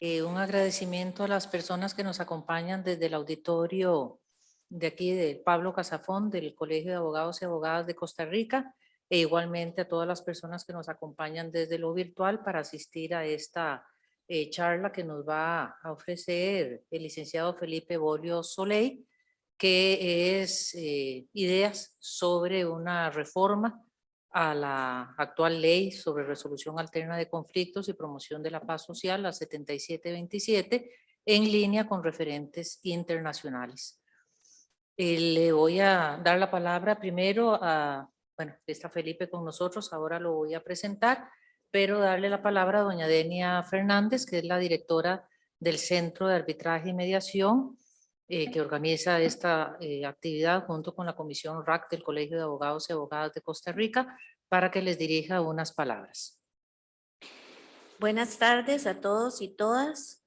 Un agradecimiento a las personas que nos acompañan desde el auditorio de aquí de Pablo Casafón del Colegio de Abogados y Abogadas de Costa Rica e igualmente a todas las personas que nos acompañan desde lo virtual para asistir a esta charla que nos va a ofrecer el licenciado Felipe Bolio Soleil, que es ideas sobre una reforma a la actual ley sobre resolución alterna de conflictos y promoción de la paz social, la 7727, en línea con referentes internacionales. Le voy a dar la palabra primero a, bueno, está Felipe con nosotros, ahora lo voy a presentar, pero darle la palabra a doña Denia Fernández, que es la directora del Centro de Arbitraje y Mediación, que organiza esta actividad junto con la Comisión RAC del Colegio de Abogados y Abogadas de Costa Rica, para que les dirija unas palabras. Buenas tardes a todos y todas,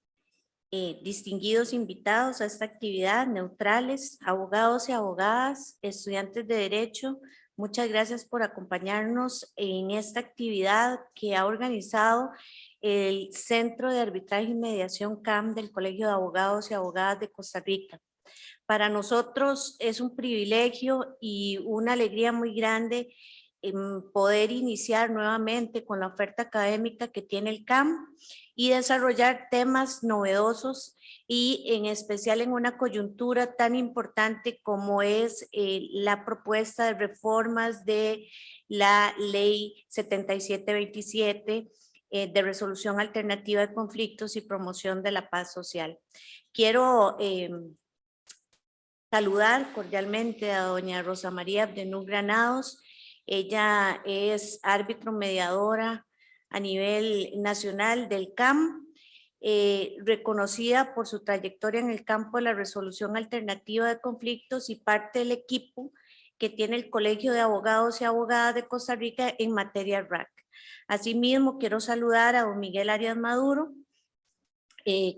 distinguidos invitados a esta actividad, neutrales, abogados y abogadas, estudiantes de Derecho. Muchas gracias por acompañarnos en esta actividad que ha organizado el Centro de Arbitraje y Mediación CAM del Colegio de Abogados y Abogadas de Costa Rica. Para nosotros es un privilegio y una alegría muy grande poder iniciar nuevamente con la oferta académica que tiene el CAM y desarrollar temas novedosos y en especial en una coyuntura tan importante como es la propuesta de reformas de la ley 7727 de resolución alternativa de conflictos y promoción de la paz social. Quiero saludar cordialmente a doña Rosa María Abdenú Granados. Ella es árbitro mediadora a nivel nacional del CAM, reconocida por su trayectoria en el campo de la resolución alternativa de conflictos y parte del equipo que tiene el Colegio de Abogados y Abogadas de Costa Rica en materia RAC. Asimismo, quiero saludar a don Miguel Arias Maduro,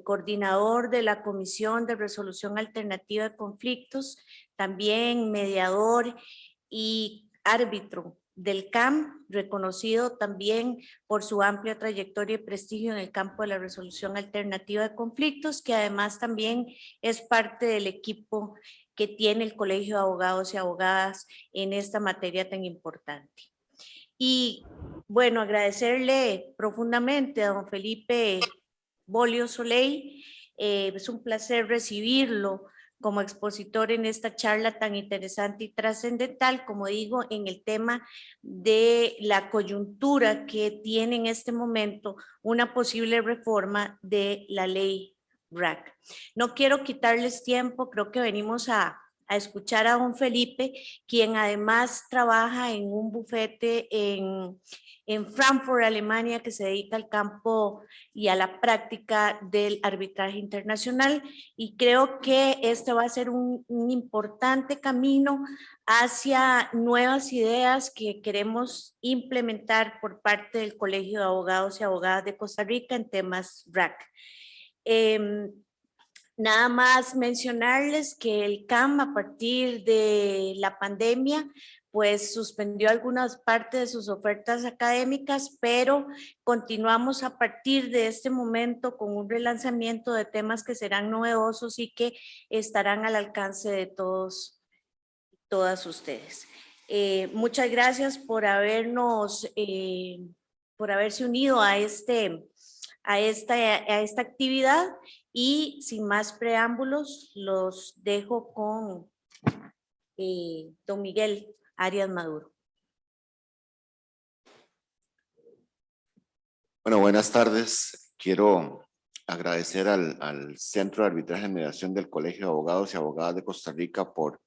coordinador de la Comisión de Resolución Alternativa de Conflictos, también mediador y árbitro del CAM, reconocido también por su amplia trayectoria y prestigio en el campo de la resolución alternativa de conflictos, que además también es parte del equipo que tiene el Colegio de Abogados y Abogadas en esta materia tan importante. Y bueno, agradecerle profundamente a don Felipe Bolio Soleil. Es un placer recibirlo como expositor en esta charla tan interesante y trascendental, como digo, en el tema de la coyuntura que tiene en este momento una posible reforma de la ley RAC. No quiero quitarles tiempo, creo que venimos a escuchar a don Felipe, quien además trabaja en un bufete en Frankfurt, Alemania, que se dedica al campo y a la práctica del arbitraje internacional, y creo que este va a ser un importante camino hacia nuevas ideas que queremos implementar por parte del Colegio de Abogados y Abogadas de Costa Rica en temas RAC. Nada más mencionarles que el CAM a partir de la pandemia pues suspendió algunas partes de sus ofertas académicas, pero continuamos a partir de este momento con un relanzamiento de temas que serán novedosos y que estarán al alcance de todos, todas ustedes. Muchas gracias por haberse unido a esta actividad, y sin más preámbulos los dejo con don Miguel Arias Maduro. Bueno, buenas tardes. Quiero agradecer al Centro de Arbitraje y Mediación del Colegio de Abogados y Abogadas de Costa Rica por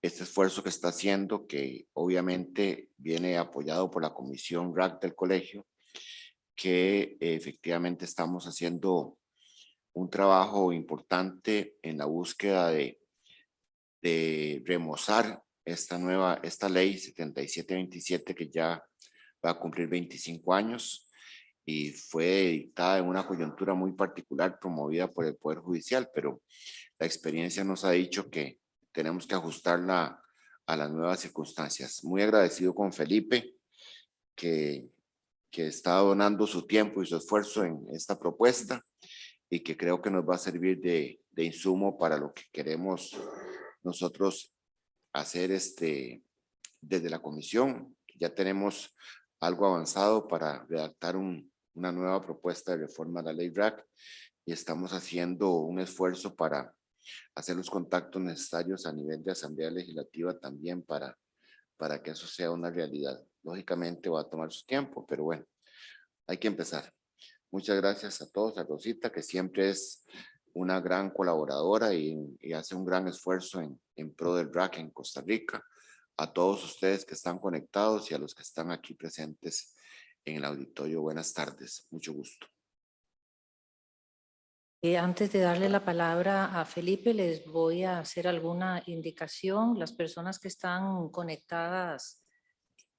este esfuerzo que está haciendo, que obviamente viene apoyado por la Comisión RAC del colegio, que efectivamente estamos haciendo un trabajo importante en la búsqueda de remozar esta ley 7727, que ya va a cumplir 25 años y fue dictada en una coyuntura muy particular promovida por el Poder Judicial, pero la experiencia nos ha dicho que tenemos que ajustarla a las nuevas circunstancias. Muy agradecido con Felipe, que está donando su tiempo y su esfuerzo en esta propuesta, y que creo que nos va a servir de insumo para lo que queremos nosotros hacer desde la comisión. Ya tenemos algo avanzado para redactar una nueva propuesta de reforma a la ley RAC y estamos haciendo un esfuerzo para hacer los contactos necesarios a nivel de Asamblea Legislativa también para que eso sea una realidad. Lógicamente va a tomar su tiempo, pero bueno, hay que empezar. Muchas gracias a todos, a Rosita, que siempre es una gran colaboradora y hace un gran esfuerzo en pro del RAC en Costa Rica. A todos ustedes que están conectados y a los que están aquí presentes en el auditorio, buenas tardes, mucho gusto. Antes de darle la palabra a Felipe, les voy a hacer alguna indicación. Las personas que están conectadas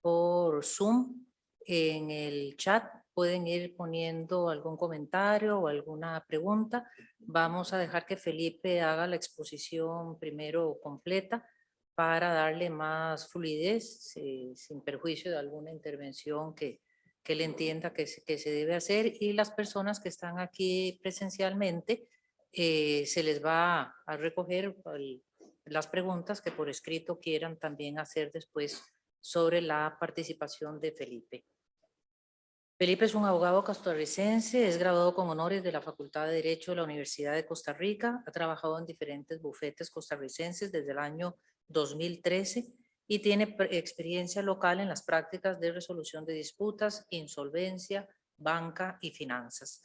por Zoom en el chat pueden ir poniendo algún comentario o alguna pregunta. Vamos a dejar que Felipe haga la exposición primero completa para darle más fluidez, sin perjuicio de alguna intervención que él entienda que se debe hacer, y las personas que están aquí presencialmente se les va a recoger las preguntas que por escrito quieran también hacer después sobre la participación de Felipe. Felipe es un abogado costarricense, es graduado con honores de la Facultad de Derecho de la Universidad de Costa Rica, ha trabajado en diferentes bufetes costarricenses desde el año 2013 y tiene experiencia local en las prácticas de resolución de disputas, insolvencia, banca y finanzas.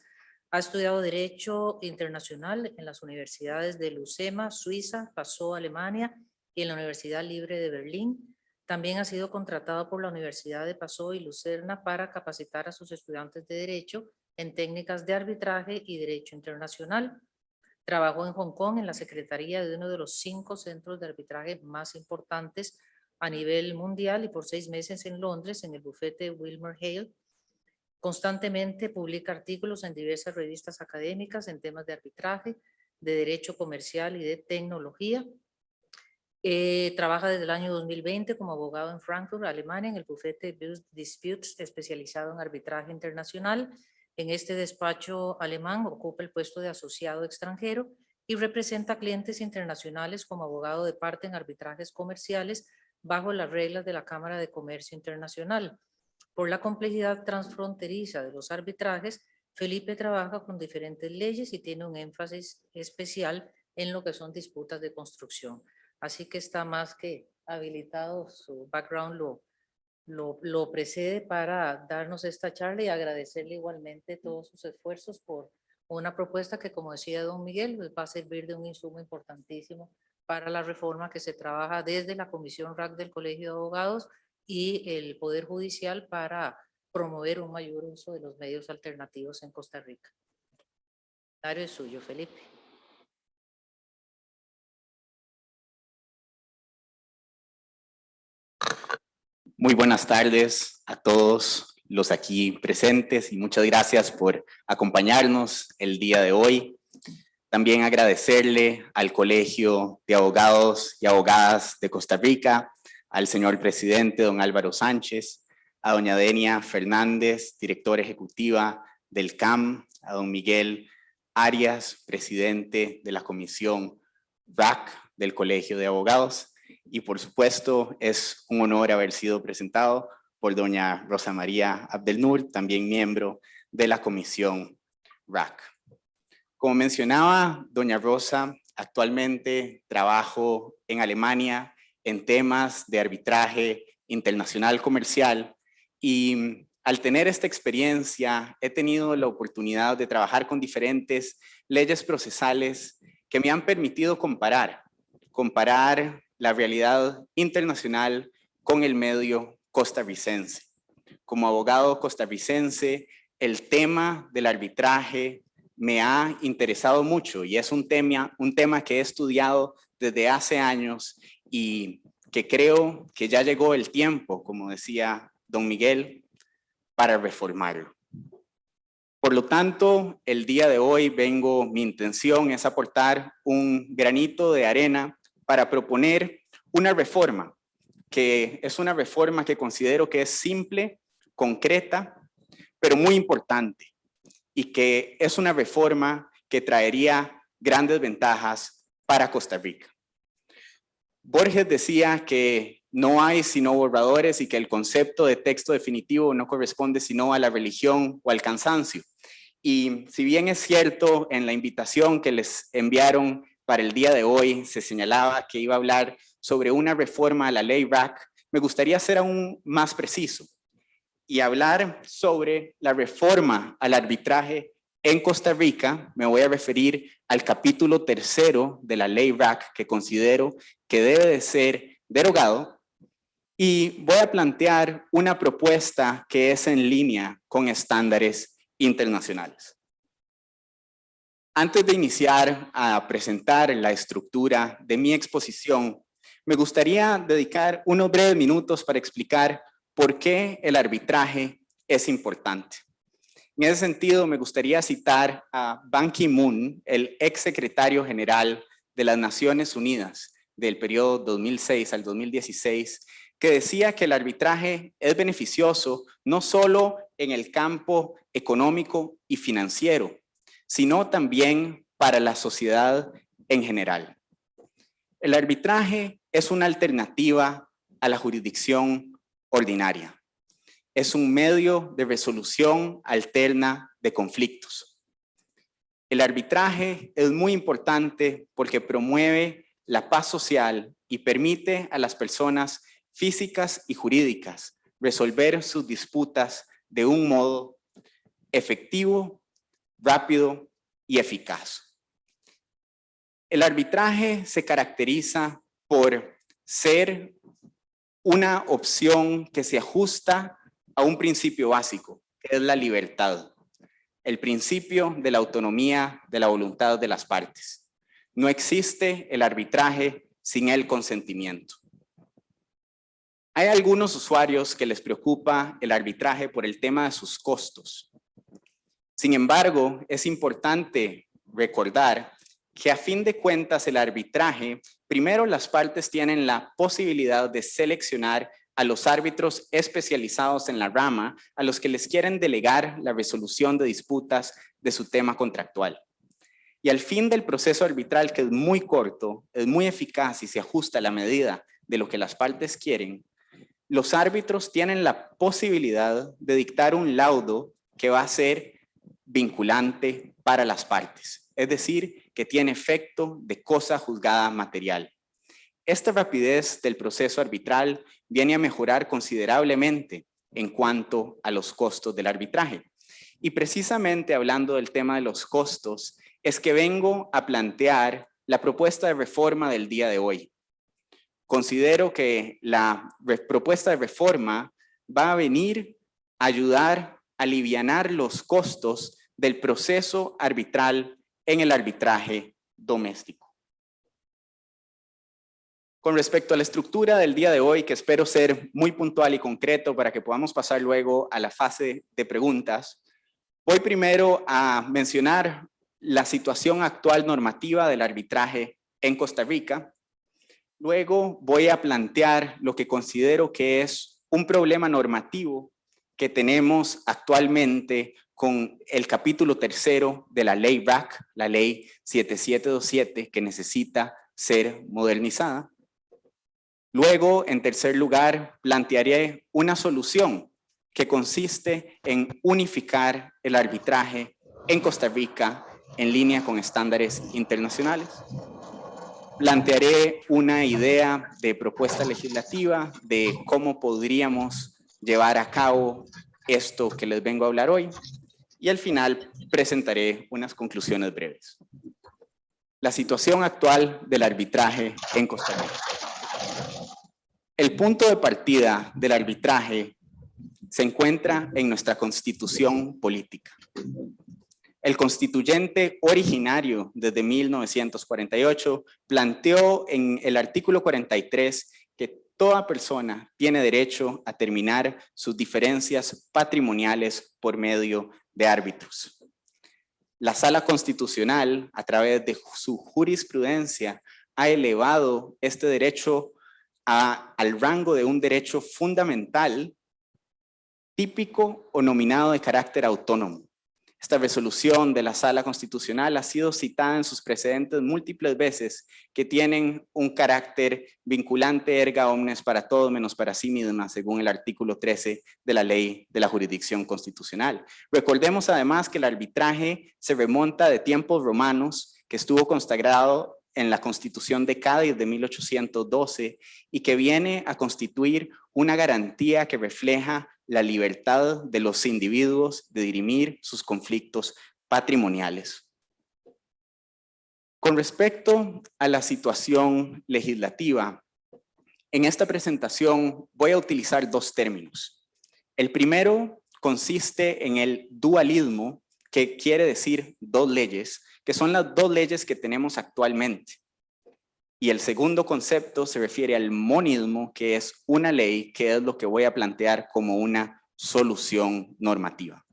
Ha estudiado Derecho Internacional en las universidades de Lucema, Suiza, Passau, Alemania, y en la Universidad Libre de Berlín. También ha sido contratado por la Universidad de Passau y Lucerna para capacitar a sus estudiantes de Derecho en técnicas de arbitraje y Derecho Internacional. Trabajó en Hong Kong en la secretaría de uno de los 5 centros de arbitraje más importantes a nivel mundial y por 6 meses en Londres en el bufete WilmerHale. Constantemente publica artículos en diversas revistas académicas en temas de arbitraje, de derecho comercial y de tecnología. Trabaja desde el año 2020 como abogado en Frankfurt, Alemania, en el bufete Disputes, especializado en arbitraje internacional. En este despacho alemán ocupa el puesto de asociado extranjero y representa a clientes internacionales como abogado de parte en arbitrajes comerciales bajo las reglas de la Cámara de Comercio Internacional. Por la complejidad transfronteriza de los arbitrajes, Felipe trabaja con diferentes leyes y tiene un énfasis especial en lo que son disputas de construcción. Así que está más que habilitado, su background lo precede para darnos esta charla y agradecerle igualmente todos sus esfuerzos por una propuesta que, como decía don Miguel, pues va a servir de un insumo importantísimo para la reforma que se trabaja desde la Comisión RAC del Colegio de Abogados y el Poder Judicial para promover un mayor uso de los medios alternativos en Costa Rica. El comentario es suyo, Felipe. Muy buenas tardes a todos los aquí presentes y muchas gracias por acompañarnos el día de hoy. También agradecerle al Colegio de Abogados y Abogadas de Costa Rica, al señor presidente don Álvaro Sánchez, a doña Denia Fernández, directora ejecutiva del CAM, a don Miguel Arias, presidente de la Comisión RAC del Colegio de Abogados. Y por supuesto es un honor haber sido presentado por doña Rosa María Abdelnur, también miembro de la Comisión RAC. Como mencionaba doña Rosa, actualmente trabajo en Alemania en temas de arbitraje internacional comercial y al tener esta experiencia he tenido la oportunidad de trabajar con diferentes leyes procesales que me han permitido comparar la realidad internacional con el medio costarricense. Como abogado costarricense, el tema del arbitraje me ha interesado mucho y es un tema que he estudiado desde hace años y que creo que ya llegó el tiempo, como decía don Miguel, para reformarlo. Por lo tanto, el día de hoy mi intención es aportar un granito de arena para proponer una reforma, que es una reforma que considero que es simple, concreta, pero muy importante, y que es una reforma que traería grandes ventajas para Costa Rica. Borges decía que no hay sino borradores y que el concepto de texto definitivo no corresponde sino a la religión o al cansancio. Y si bien es cierto, en la invitación que les enviaron para el día de hoy se señalaba que iba a hablar sobre una reforma a la ley RAC, me gustaría ser aún más preciso y hablar sobre la reforma al arbitraje en Costa Rica. Me voy a referir al capítulo 3 de la ley RAC, que considero que debe de ser derogado, y voy a plantear una propuesta que es en línea con estándares internacionales. Antes de iniciar a presentar la estructura de mi exposición, me gustaría dedicar unos breves minutos para explicar por qué el arbitraje es importante. En ese sentido, me gustaría citar a Ban Ki-moon, el ex secretario general de las Naciones Unidas del periodo 2006 al 2016, que decía que el arbitraje es beneficioso no solo en el campo económico y financiero, sino también para la sociedad en general. El arbitraje es una alternativa a la jurisdicción ordinaria. Es un medio de resolución alterna de conflictos. El arbitraje es muy importante porque promueve la paz social y permite a las personas físicas y jurídicas resolver sus disputas de un modo efectivo, rápido y eficaz. El arbitraje se caracteriza por ser una opción que se ajusta a un principio básico, que es la libertad, el principio de la autonomía de la voluntad de las partes. No existe el arbitraje sin el consentimiento. Hay algunos usuarios que les preocupa el arbitraje por el tema de sus costos. Sin embargo, es importante recordar que a fin de cuentas el arbitraje, primero las partes tienen la posibilidad de seleccionar a los árbitros especializados en la rama a los que les quieren delegar la resolución de disputas de su tema contractual. Y al fin del proceso arbitral, que es muy corto, es muy eficaz y se ajusta a la medida de lo que las partes quieren, los árbitros tienen la posibilidad de dictar un laudo que va a ser vinculante para las partes, es decir, que tiene efecto de cosa juzgada material. Esta rapidez del proceso arbitral viene a mejorar considerablemente en cuanto a los costos del arbitraje. Y precisamente hablando del tema de los costos, es que vengo a plantear la propuesta de reforma del día de hoy. Considero que la propuesta de reforma va a venir a ayudar a alivianar los costos del proceso arbitral en el arbitraje doméstico. Con respecto a la estructura del día de hoy, que espero ser muy puntual y concreto para que podamos pasar luego a la fase de preguntas, voy primero a mencionar la situación actual normativa del arbitraje en Costa Rica. Luego voy a plantear lo que considero que es un problema normativo que tenemos actualmente con el capítulo 3 de la ley RAC, la ley 7727, que necesita ser modernizada. Luego, en tercer lugar, plantearé una solución que consiste en unificar el arbitraje en Costa Rica en línea con estándares internacionales. Plantearé una idea de propuesta legislativa de cómo podríamos llevar a cabo esto que les vengo a hablar hoy. Y al final presentaré unas conclusiones breves. La situación actual del arbitraje en Costa Rica. El punto de partida del arbitraje se encuentra en nuestra constitución política. El constituyente originario desde 1948 planteó en el artículo 43 que toda persona tiene derecho a terminar sus diferencias patrimoniales por medio de árbitros. La Sala Constitucional, a través de su jurisprudencia, ha elevado este derecho al rango de un derecho fundamental, típico o nominado de carácter autónomo. Esta resolución de la Sala Constitucional ha sido citada en sus precedentes múltiples veces, que tienen un carácter vinculante erga omnes para todos menos para sí misma, según el artículo 13 de la Ley de la Jurisdicción Constitucional. Recordemos además que el arbitraje se remonta de tiempos romanos, que estuvo consagrado en la Constitución de Cádiz de 1812 y que viene a constituir una garantía que refleja la libertad de los individuos de dirimir sus conflictos patrimoniales. Con respecto a la situación legislativa, en esta presentación voy a utilizar dos términos. El primero consiste en el dualismo, que quiere decir dos leyes, que son las dos leyes que tenemos actualmente. Y el segundo concepto se refiere al monismo, que es una ley, que es lo que voy a plantear como una solución normativa.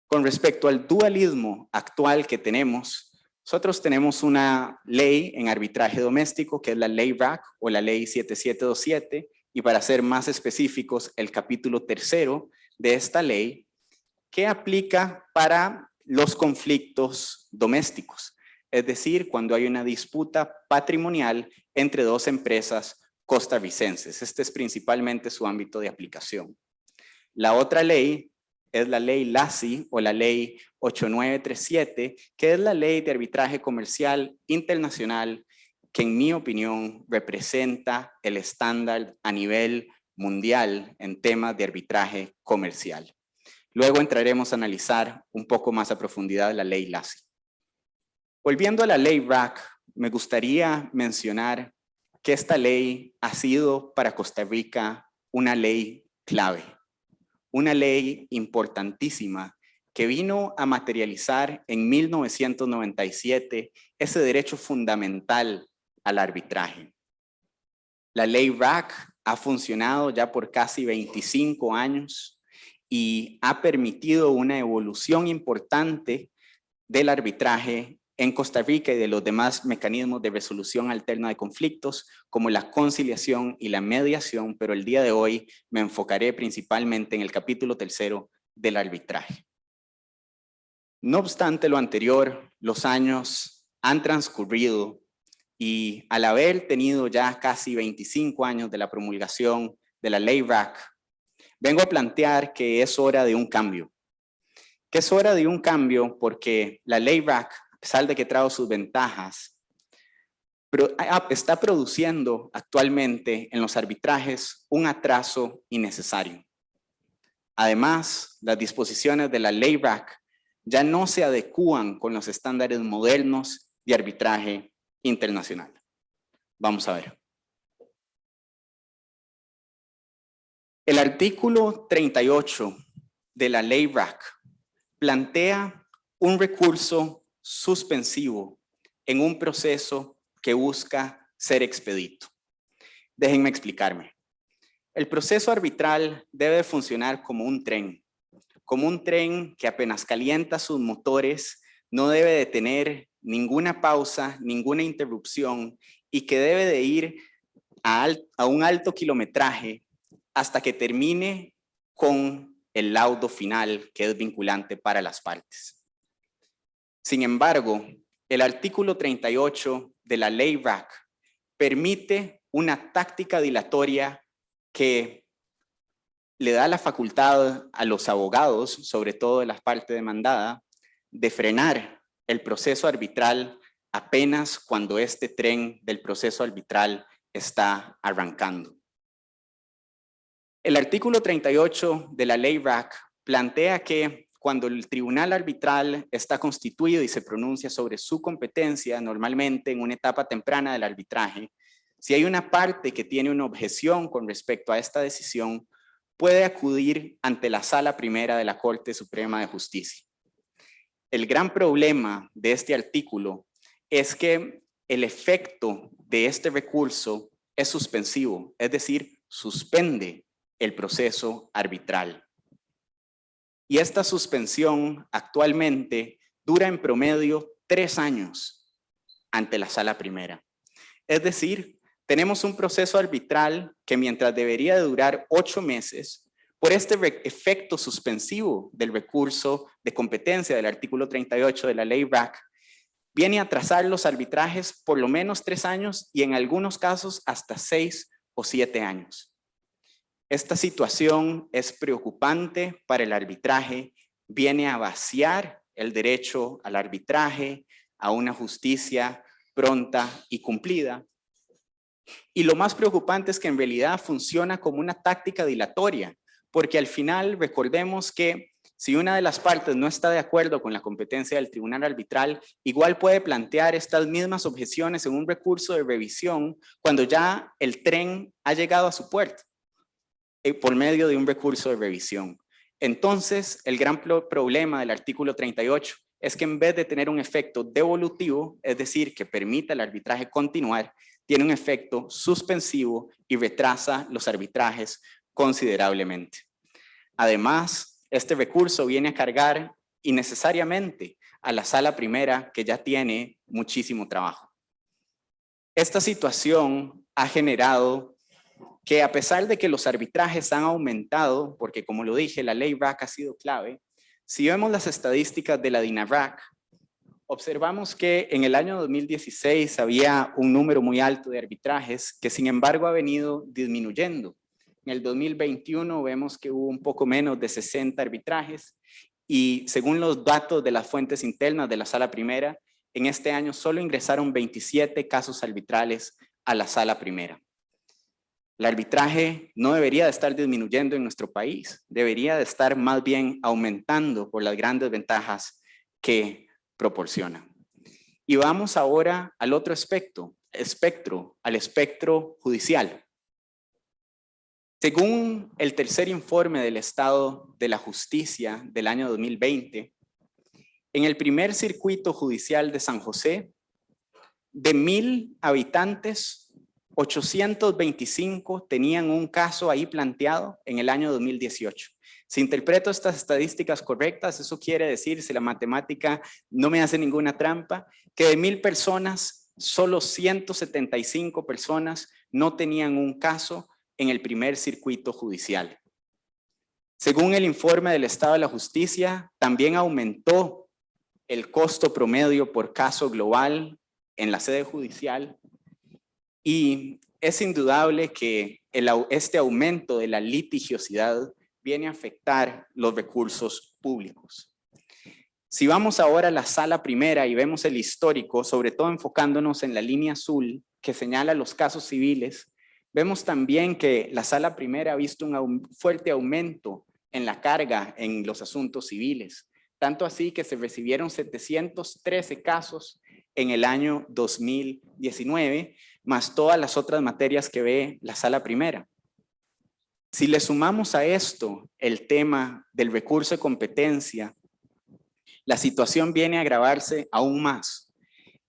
Con respecto al dualismo actual que tenemos, nosotros tenemos una ley en arbitraje doméstico, que es la ley RAC o la ley 7727, y para ser más específicos, el capítulo 3º de esta ley, que aplica para los conflictos domésticos. Es decir, cuando hay una disputa patrimonial entre dos empresas costarricenses. Este es principalmente su ámbito de aplicación. La otra ley es la ley LACI o la ley 8937, que es la ley de arbitraje comercial internacional, que en mi opinión representa el estándar a nivel mundial en temas de arbitraje comercial. Luego entraremos a analizar un poco más a profundidad la ley LACI. Volviendo a la ley RAC, me gustaría mencionar que esta ley ha sido para Costa Rica una ley clave, una ley importantísima que vino a materializar en 1997 ese derecho fundamental al arbitraje. La ley RAC ha funcionado ya por casi 25 años y ha permitido una evolución importante del arbitraje en Costa Rica y de los demás mecanismos de resolución alterna de conflictos, como la conciliación y la mediación, pero el día de hoy me enfocaré principalmente en el capítulo 3º del arbitraje. No obstante lo anterior, los años han transcurrido y al haber tenido ya casi 25 años de la promulgación de la ley RAC, vengo a plantear que es hora de un cambio. Que es hora de un cambio porque la ley RAC, a pesar de que trae sus ventajas, pero está produciendo actualmente en los arbitrajes un atraso innecesario. Además, las disposiciones de la ley RAC ya no se adecúan con los estándares modernos de arbitraje internacional. Vamos a ver. El artículo 38 de la ley RAC plantea un recurso suspensivo en un proceso que busca ser expedito. Déjenme explicarme. El proceso arbitral debe funcionar como un tren que apenas calienta sus motores, no debe de tener ninguna pausa, ninguna interrupción y que debe de ir a un alto kilometraje hasta que termine con el laudo final que es vinculante para las partes. Sin embargo, el artículo 38 de la ley RAC permite una táctica dilatoria que le da la facultad a los abogados, sobre todo de la parte demandada, de frenar el proceso arbitral apenas cuando este tren del proceso arbitral está arrancando. El artículo 38 de la ley RAC plantea que cuando el tribunal arbitral está constituido y se pronuncia sobre su competencia, normalmente en una etapa temprana del arbitraje, si hay una parte que tiene una objeción con respecto a esta decisión, puede acudir ante la Sala Primera de la Corte Suprema de Justicia. El gran problema de este artículo es que el efecto de este recurso es suspensivo, es decir, suspende el proceso arbitral. Y esta suspensión actualmente dura en promedio 3 años ante la Sala Primera. Es decir, tenemos un proceso arbitral que mientras debería de durar 8 meses, por este efecto suspensivo del recurso de competencia del artículo 38 de la ley RAC, viene a atrasar los arbitrajes por lo menos 3 años y en algunos casos hasta 6 o 7 años. Esta situación es preocupante para el arbitraje, viene a vaciar el derecho al arbitraje, a una justicia pronta y cumplida. Y lo más preocupante es que en realidad funciona como una táctica dilatoria, porque al final recordemos que si una de las partes no está de acuerdo con la competencia del tribunal arbitral, igual puede plantear estas mismas objeciones en un recurso de revisión cuando ya el tren ha llegado a su puerto, por medio de un recurso de revisión. Entonces, el gran problema del artículo 38 es que en vez de tener un efecto devolutivo, es decir, que permita el arbitraje continuar, tiene un efecto suspensivo y retrasa los arbitrajes considerablemente. Además, este recurso viene a cargar innecesariamente a la sala primera, que ya tiene muchísimo trabajo. Esta situación ha generado que, a pesar de que los arbitrajes han aumentado, porque como lo dije, la ley RAC ha sido clave, si vemos las estadísticas de la DINARAC, observamos que en el año 2016 había un número muy alto de arbitrajes que sin embargo ha venido disminuyendo. En el 2021 vemos que hubo un poco menos de 60 arbitrajes y según los datos de las fuentes internas de la sala primera, en este año solo ingresaron 27 casos arbitrales a la sala primera. El arbitraje no debería de estar disminuyendo en nuestro país, debería de estar más bien aumentando por las grandes ventajas que proporciona. Y vamos ahora al otro espectro, al espectro judicial. Según el tercer informe del Estado de la Justicia del año 2020, en el primer circuito judicial de San José, de 1,000 habitantes, 825 tenían un caso ahí planteado en el año 2018. Si interpreto estas estadísticas correctas, eso quiere decir, si la matemática no me hace ninguna trampa, que de 1,000 personas, solo 175 personas no tenían un caso en el primer circuito judicial. Según el informe del Estado de la Justicia, también aumentó el costo promedio por caso global en la sede judicial y es indudable que este aumento de la litigiosidad viene a afectar los recursos públicos. Si vamos ahora a la sala primera y vemos el histórico, sobre todo enfocándonos en la línea azul que señala los casos civiles, vemos también que la sala primera ha visto un fuerte aumento en la carga en los asuntos civiles, tanto así que se recibieron 713 casos en el año 2019, más todas las otras materias que ve la sala primera. Si le sumamos a esto el tema del recurso de competencia, la situación viene a agravarse aún más.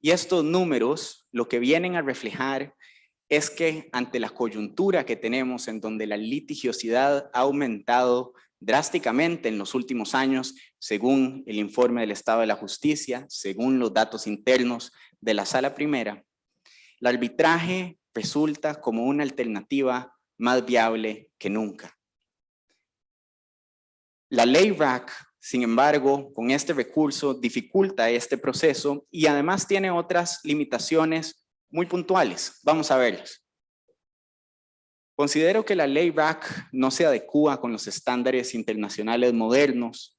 Y estos números lo que vienen a reflejar es que ante la coyuntura que tenemos en donde la litigiosidad ha aumentado drásticamente en los últimos años, según el informe del Estado de la Justicia, según los datos internos de la sala primera, el arbitraje resulta como una alternativa más viable que nunca. La ley RAC, sin embargo, con este recurso dificulta este proceso y además tiene otras limitaciones muy puntuales. Vamos a verlas. Considero que la ley RAC no se adecúa con los estándares internacionales modernos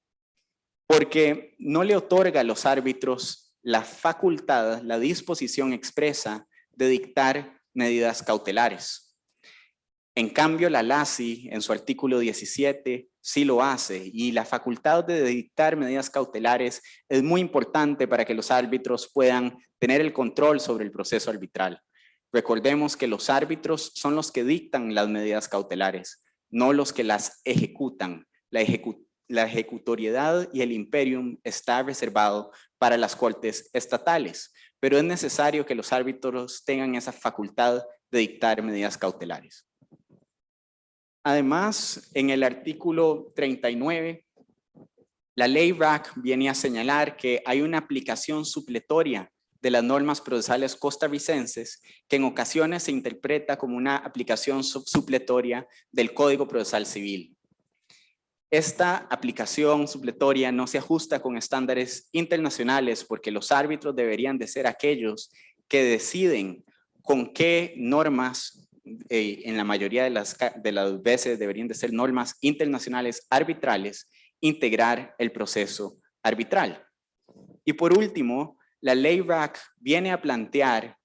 porque no le otorga a los árbitros la facultad, la disposición expresa de dictar medidas cautelares. En cambio, la LACI, en su artículo 17, sí lo hace y la facultad de dictar medidas cautelares es muy importante para que los árbitros puedan tener el control sobre el proceso arbitral. Recordemos que los árbitros son los que dictan las medidas cautelares, no los que las ejecutan. La ejecutoriedad y el imperium está reservado para las cortes estatales, pero es necesario que los árbitros tengan esa facultad de dictar medidas cautelares. Además, en el artículo 39, la ley RAC viene a señalar que hay una aplicación supletoria de las normas procesales costarricenses que en ocasiones se interpreta como una aplicación supletoria del Código Procesal Civil. Esta aplicación supletoria no se ajusta con estándares internacionales porque los árbitros deberían de ser aquellos que deciden con qué normas, en la mayoría de las veces deberían de ser normas internacionales arbitrales, integrar el proceso arbitral. Y por último, la ley RAC viene a plantear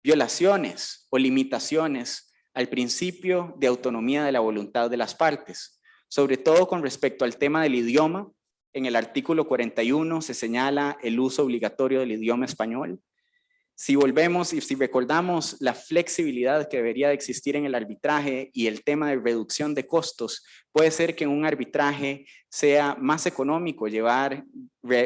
violaciones o limitaciones al principio de autonomía de la voluntad de las partes, sobre todo con respecto al tema del idioma. En el artículo 41 se señala el uso obligatorio del idioma español. Si volvemos y si recordamos la flexibilidad que debería de existir en el arbitraje y el tema de reducción de costos, puede ser que en un arbitraje sea más económico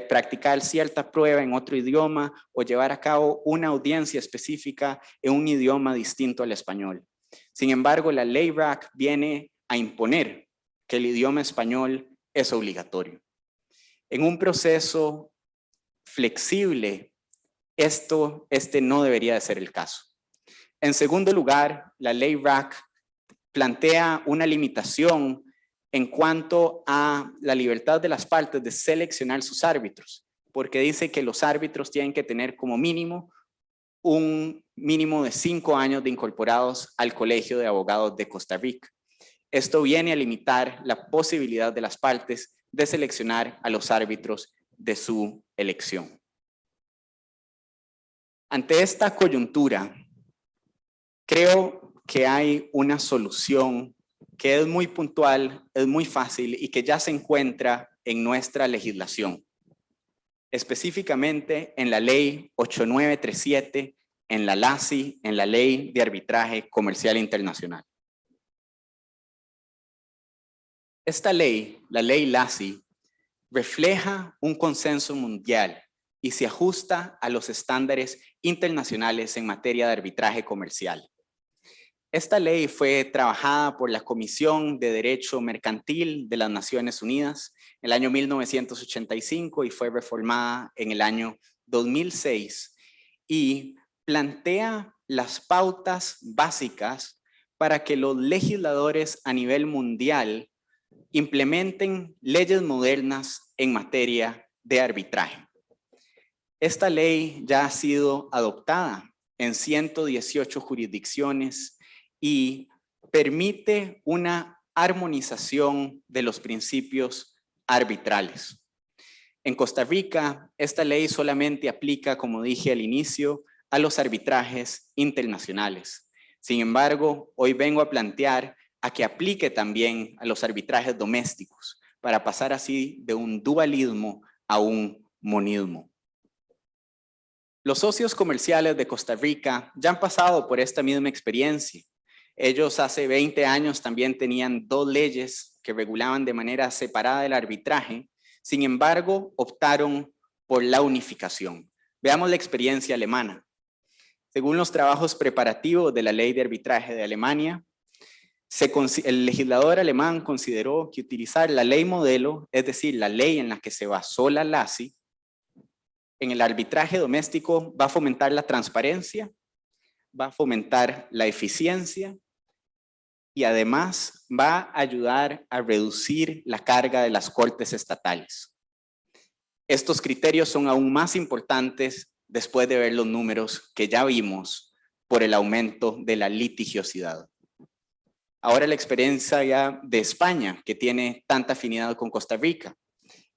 practicar cierta prueba en otro idioma o llevar a cabo una audiencia específica en un idioma distinto al español. Sin embargo, la ley RAC viene a imponer que el idioma español es obligatorio. En un proceso flexible, este no debería de ser el caso. En segundo lugar, la ley RAC plantea una limitación en cuanto a la libertad de las partes de seleccionar sus árbitros, porque dice que los árbitros tienen que tener como mínimo un mínimo de 5 años de incorporados al Colegio de Abogados de Costa Rica. Esto viene a limitar la posibilidad de las partes de seleccionar a los árbitros de su elección. Ante esta coyuntura, creo que hay una solución que es muy puntual, es muy fácil y que ya se encuentra en nuestra legislación, específicamente en la ley 8937, en la LACI, en la Ley de Arbitraje Comercial Internacional. Esta ley, la ley LACI, refleja un consenso mundial y se ajusta a los estándares internacionales en materia de arbitraje comercial. Esta ley fue trabajada por la Comisión de Derecho Mercantil de las Naciones Unidas en el año 1985 y fue reformada en el año 2006 y plantea las pautas básicas para que los legisladores a nivel mundial implementen leyes modernas en materia de arbitraje. Esta ley ya ha sido adoptada en 118 jurisdicciones y permite una armonización de los principios arbitrales. En Costa Rica, esta ley solamente aplica, como dije al inicio, a los arbitrajes internacionales. Sin embargo, hoy vengo a plantear a que aplique también a los arbitrajes domésticos, para pasar así de un dualismo a un monismo. Los socios comerciales de Costa Rica ya han pasado por esta misma experiencia. Ellos hace 20 años también tenían 2 leyes que regulaban de manera separada el arbitraje. Sin embargo, optaron por la unificación. Veamos la experiencia alemana. Según los trabajos preparativos de la Ley de Arbitraje de Alemania, el legislador alemán consideró que utilizar la ley modelo, es decir, la ley en la que se basó la LACI, en el arbitraje doméstico va a fomentar la transparencia, va a fomentar la eficiencia y además va a ayudar a reducir la carga de las cortes estatales. Estos criterios son aún más importantes después de ver los números que ya vimos por el aumento de la litigiosidad. Ahora la experiencia ya de España, que tiene tanta afinidad con Costa Rica.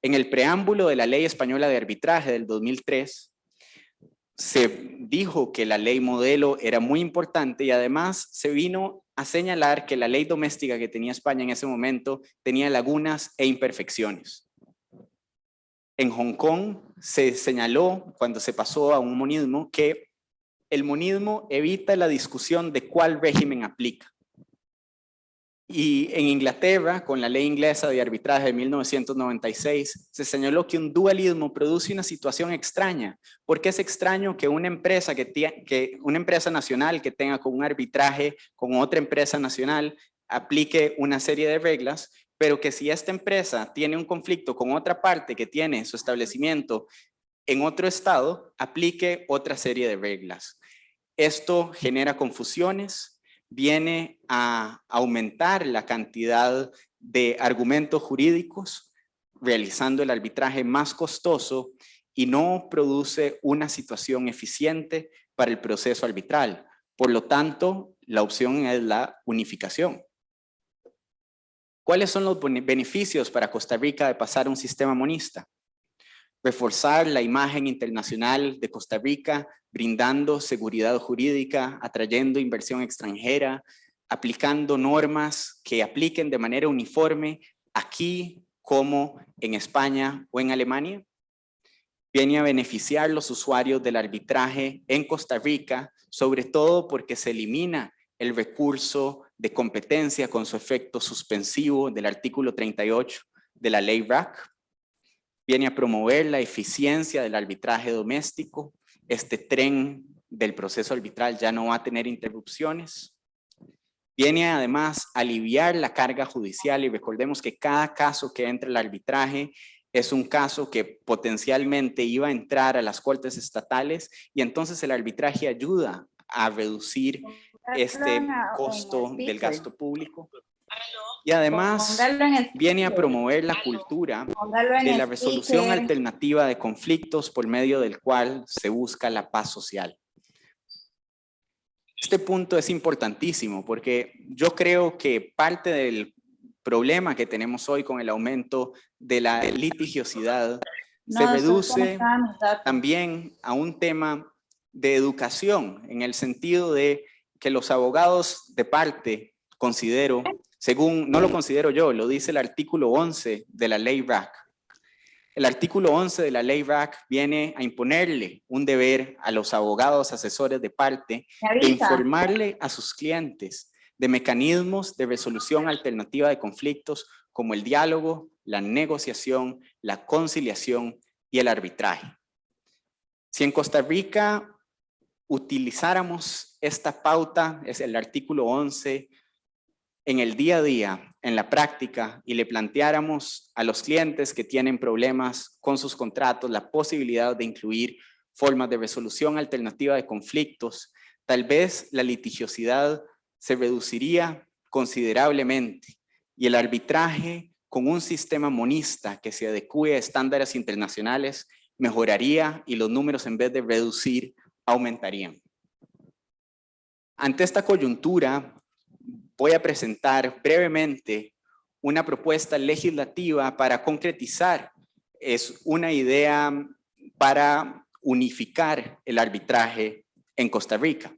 En el preámbulo de la Ley Española de Arbitraje del 2003, se dijo que la ley modelo era muy importante y además se vino a señalar que la ley doméstica que tenía España en ese momento tenía lagunas e imperfecciones. En Hong Kong se señaló, cuando se pasó a un monismo, que el monismo evita la discusión de cuál régimen aplica. Y en Inglaterra, con la ley inglesa de arbitraje de 1996, se señaló que un dualismo produce una situación extraña. ¿Por qué es extraño que una empresa nacional que tenga con un arbitraje con otra empresa nacional aplique una serie de reglas, pero que si esta empresa tiene un conflicto con otra parte que tiene su establecimiento en otro estado, aplique otra serie de reglas? Esto genera confusiones, viene a aumentar la cantidad de argumentos jurídicos, realizando el arbitraje más costoso y no produce una situación eficiente para el proceso arbitral. Por lo tanto, la opción es la unificación. ¿Cuáles son los beneficios para Costa Rica de pasar a un sistema monista? Reforzar la imagen internacional de Costa Rica, brindando seguridad jurídica, atrayendo inversión extranjera, aplicando normas que apliquen de manera uniforme aquí como en España o en Alemania. Viene a beneficiar los usuarios del arbitraje en Costa Rica, sobre todo porque se elimina el recurso de competencia con su efecto suspensivo del artículo 38 de la ley RAC. Viene a promover la eficiencia del arbitraje doméstico. Este tren del proceso arbitral ya no va a tener interrupciones. Viene además a aliviar la carga judicial y recordemos que cada caso que entra al arbitraje es un caso que potencialmente iba a entrar a las cortes estatales y entonces el arbitraje ayuda a reducir este costo del gasto público. Y además viene a promover la cultura de la resolución alternativa de conflictos por medio del cual se busca la paz social. Este punto es importantísimo porque yo creo que parte del problema que tenemos hoy con el aumento de la litigiosidad se reduce también a un tema de educación, en el sentido de que los abogados de parte, considero, según, no lo considero yo, lo dice el artículo 11 de la ley RAC. El artículo 11 de la ley RAC viene a imponerle un deber a los abogados asesores de parte de informarle a sus clientes de mecanismos de resolución alternativa de conflictos como el diálogo, la negociación, la conciliación y el arbitraje. Si en Costa Rica utilizáramos esta pauta, es el artículo 11, en el día a día, en la práctica, y le planteáramos a los clientes que tienen problemas con sus contratos la posibilidad de incluir formas de resolución alternativa de conflictos, tal vez la litigiosidad se reduciría considerablemente y el arbitraje con un sistema monista que se adecue a estándares internacionales mejoraría y los números en vez de reducir aumentarían. Ante esta coyuntura, voy a presentar brevemente una propuesta legislativa para concretizar. Es una idea para unificar el arbitraje en Costa Rica.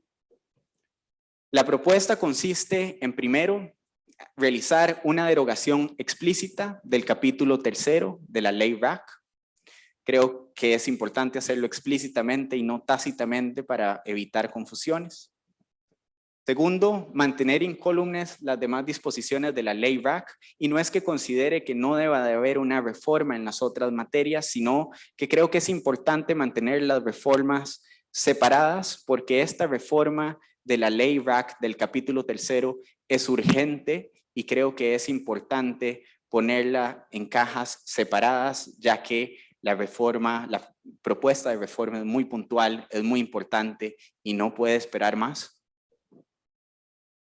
La propuesta consiste en, primero, realizar una derogación explícita del capítulo 3 de la ley RAC. Creo que es importante hacerlo explícitamente y no tácitamente para evitar confusiones. Segundo, mantener incólumes las demás disposiciones de la ley RAC, y no es que considere que no deba de haber una reforma en las otras materias, sino que creo que es importante mantener las reformas separadas porque esta reforma de la ley RAC del capítulo 3 es urgente y creo que es importante ponerla en cajas separadas, ya que la propuesta de reforma es muy puntual, es muy importante y no puede esperar más.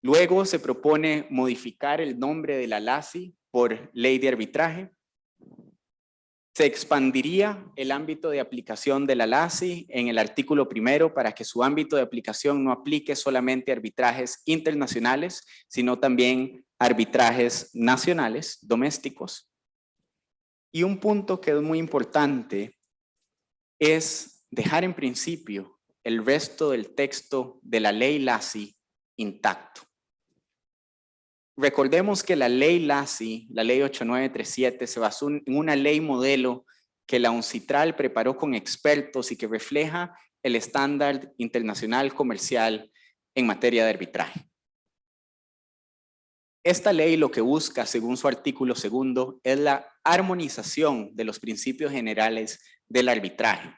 Luego se propone modificar el nombre de la LACI por ley de arbitraje. Se expandiría el ámbito de aplicación de la LACI en el artículo 1 para que su ámbito de aplicación no aplique solamente arbitrajes internacionales, sino también arbitrajes nacionales, domésticos. Y un punto que es muy importante es dejar en principio el resto del texto de la ley LACI intacto. Recordemos que la ley LACI, la ley 8937, se basó en una ley modelo que la UNCITRAL preparó con expertos y que refleja el estándar internacional comercial en materia de arbitraje. Esta ley lo que busca, según su artículo 2, es la armonización de los principios generales del arbitraje.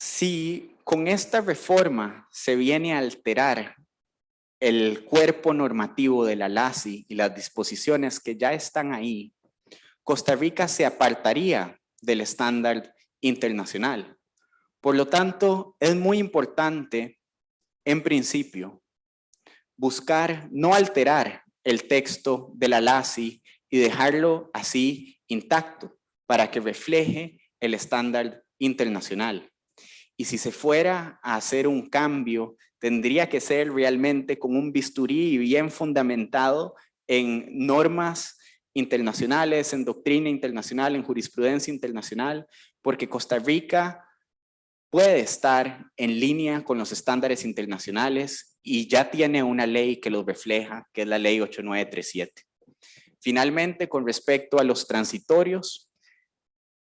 Si con esta reforma se viene a alterar el cuerpo normativo de la LACI y las disposiciones que ya están ahí, Costa Rica se apartaría del estándar internacional. Por lo tanto, es muy importante, en principio, buscar no alterar el texto de la LASI y dejarlo así intacto para que refleje el estándar internacional. Y si se fuera a hacer un cambio, tendría que ser realmente con un bisturí bien fundamentado en normas internacionales, en doctrina internacional, en jurisprudencia internacional, porque Costa Rica puede estar en línea con los estándares internacionales y ya tiene una ley que los refleja, que es la ley 8937. Finalmente, con respecto a los transitorios,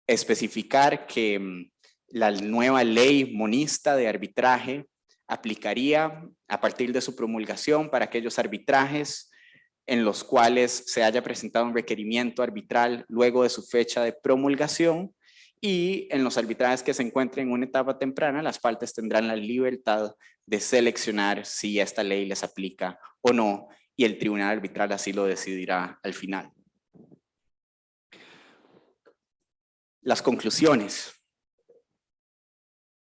especificar que la nueva ley monista de arbitraje aplicaría a partir de su promulgación para aquellos arbitrajes en los cuales se haya presentado un requerimiento arbitral luego de su fecha de promulgación, y en los arbitrajes que se encuentren en una etapa temprana, las partes tendrán la libertad de seleccionar si esta ley les aplica o no, y el tribunal arbitral así lo decidirá al final. Las conclusiones.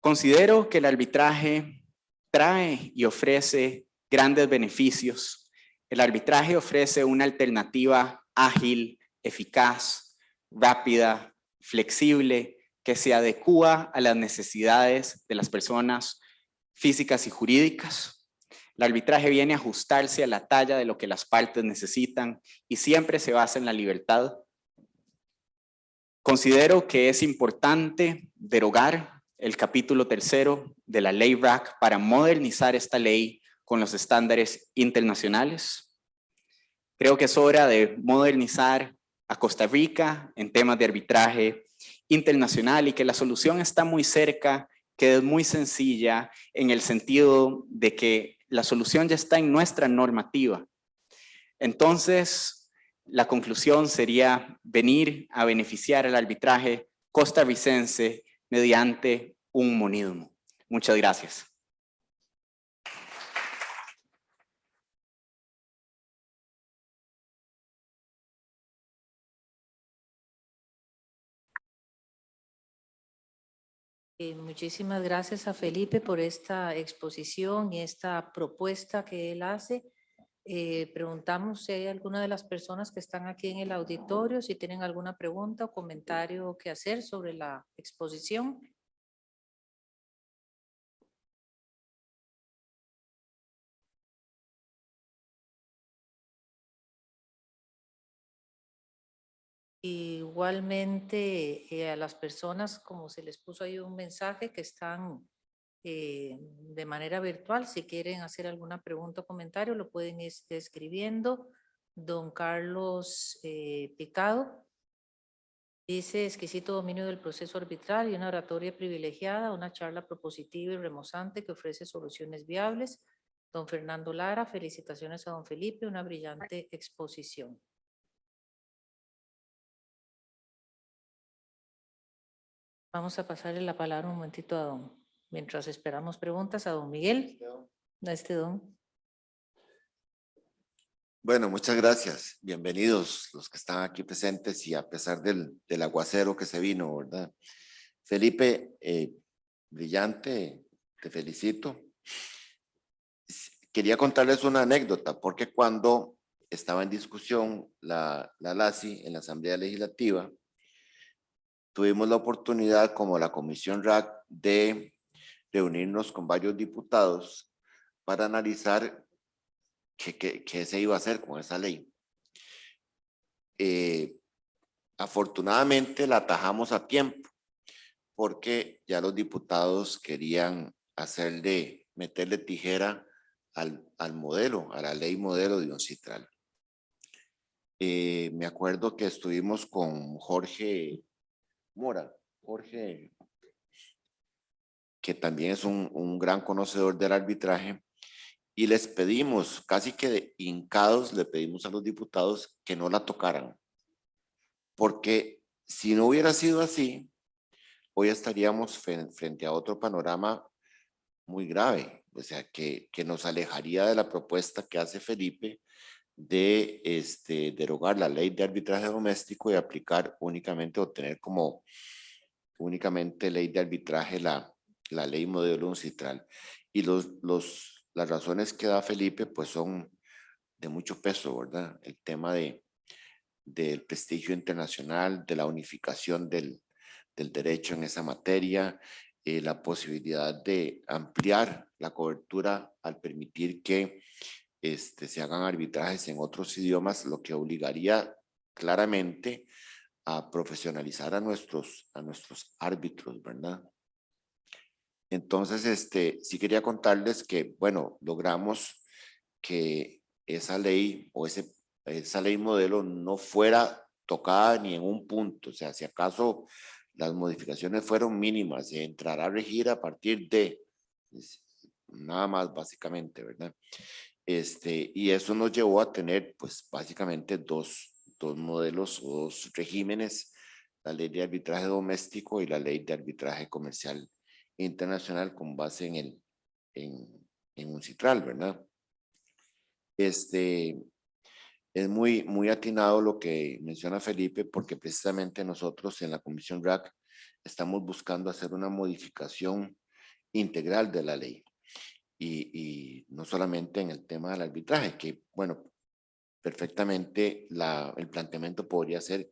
Considero que el arbitraje trae y ofrece grandes beneficios. El arbitraje ofrece una alternativa ágil, eficaz, rápida, flexible, que se adecúa a las necesidades de las personas físicas y jurídicas. El arbitraje viene a ajustarse a la talla de lo que las partes necesitan y siempre se basa en la libertad. Considero que es importante derogar el capítulo 3 de la ley RAC para modernizar esta ley con los estándares internacionales. Creo que es hora de modernizar a Costa Rica en temas de arbitraje internacional y que la solución está muy cerca, que es muy sencilla en el sentido de que la solución ya está en nuestra normativa. Entonces, la conclusión sería venir a beneficiar al arbitraje costarricense mediante un monismo. Muchas gracias. Muchísimas gracias a Felipe por esta exposición y esta propuesta que él hace. Preguntamos si hay alguna de las personas que están aquí en el auditorio, si tienen alguna pregunta o comentario que hacer sobre la exposición. Igualmente a las personas, como se les puso ahí un mensaje, que están de manera virtual, si quieren hacer alguna pregunta o comentario, lo pueden estar escribiendo. Don Carlos Picado dice: exquisito dominio del proceso arbitral y una oratoria privilegiada, una charla propositiva y remozante que ofrece soluciones viables. Don Fernando Lara: felicitaciones a don Felipe, una brillante exposición. Vamos a pasarle la palabra un momentito a mientras esperamos preguntas, a don Miguel. Don. Bueno, muchas gracias. Bienvenidos los que están aquí presentes y a pesar del aguacero que se vino, ¿verdad? Felipe, brillante, te felicito. Quería contarles una anécdota, porque cuando estaba en discusión la LASI en la Asamblea Legislativa, tuvimos la oportunidad, como la Comisión RAC, de reunirnos con varios diputados para analizar qué se iba a hacer con esa ley. Afortunadamente la atajamos a tiempo, porque ya los diputados querían meterle tijera al modelo, a la ley modelo de UNCITRAL. Me acuerdo que estuvimos con Jorge Mora, que también es un gran conocedor del arbitraje, y les pedimos, casi que de hincados, le pedimos a los diputados que no la tocaran, porque si no hubiera sido así, hoy estaríamos frente a otro panorama muy grave, o sea, que nos alejaría de la propuesta que hace Felipe de derogar la ley de arbitraje doméstico y aplicar únicamente, o tener como únicamente ley de arbitraje la ley modelo UNCITRAL. Y los las razones que da Felipe pues son de mucho peso, ¿verdad? El tema del prestigio internacional, de la unificación del derecho en esa materia, la posibilidad de ampliar la cobertura al permitir que se hagan arbitrajes en otros idiomas, lo que obligaría claramente a profesionalizar a nuestros árbitros, ¿verdad? Entonces, sí quería contarles que, bueno, logramos que esa ley o esa ley modelo no fuera tocada ni en un punto. O sea, si acaso las modificaciones fueron mínimas, se entrará a regir a partir de nada más básicamente, ¿verdad? Y eso nos llevó a tener, pues, básicamente dos modelos o dos regímenes, la ley de arbitraje doméstico y la ley de arbitraje comercial internacional con base en un citral, ¿verdad? Es muy atinado lo que menciona Felipe, porque precisamente nosotros en la Comisión RAC estamos buscando hacer una modificación integral de la ley y no solamente en el tema del arbitraje, que bueno, perfectamente el planteamiento podría ser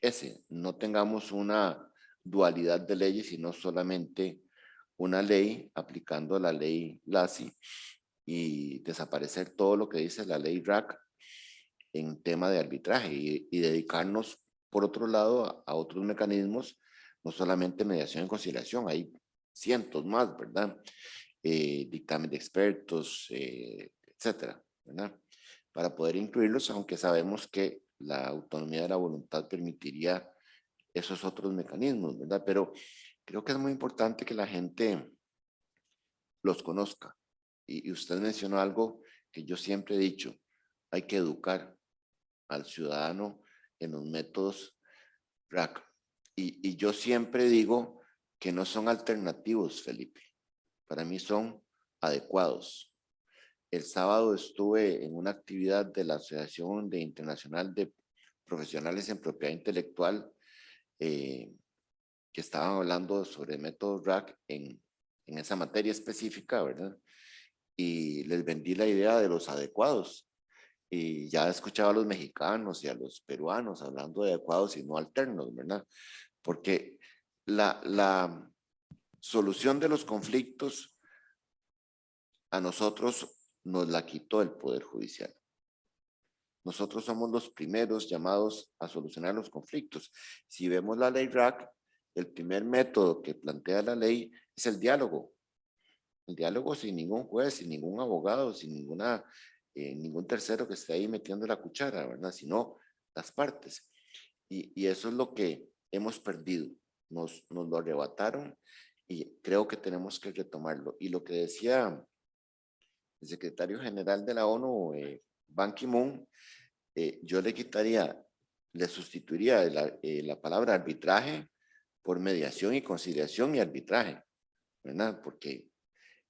ese, no tengamos una dualidad de leyes, sino solamente una ley aplicando la ley LASI y desaparecer todo lo que dice la ley RAC en tema de arbitraje y dedicarnos, por otro lado, a otros mecanismos, no solamente mediación y conciliación, hay cientos más, ¿verdad? Dictamen de expertos, etcétera, ¿verdad? Para poder incluirlos, aunque sabemos que la autonomía de la voluntad permitiría esos otros mecanismos, ¿verdad? Pero creo que es muy importante que la gente los conozca. Y usted mencionó algo que yo siempre he dicho, hay que educar al ciudadano en los métodos RAC. Y yo siempre digo que no son alternativos, Felipe. Para mí son adecuados. El sábado estuve en una actividad de la Asociación Internacional de Profesionales en Propiedad Intelectual que estaban hablando sobre métodos RAC en esa materia específica, ¿verdad? Y les vendí la idea de los adecuados. Y ya escuchaba a los mexicanos y a los peruanos hablando de adecuados y no alternos, ¿verdad? Porque la solución de los conflictos a nosotros nos la quitó el Poder Judicial. Nosotros somos los primeros llamados a solucionar los conflictos. Si vemos la ley RAC, el primer método que plantea la ley es el diálogo. El diálogo sin ningún juez, sin ningún abogado, sin ningún tercero que esté ahí metiendo la cuchara, ¿verdad? Sino las partes. Y eso es lo que hemos perdido. Nos lo arrebataron y creo que tenemos que retomarlo. Y lo que decía el secretario general de la ONU, Ban Ki-moon, yo le sustituiría la palabra arbitraje por mediación y conciliación y arbitraje, ¿verdad? Porque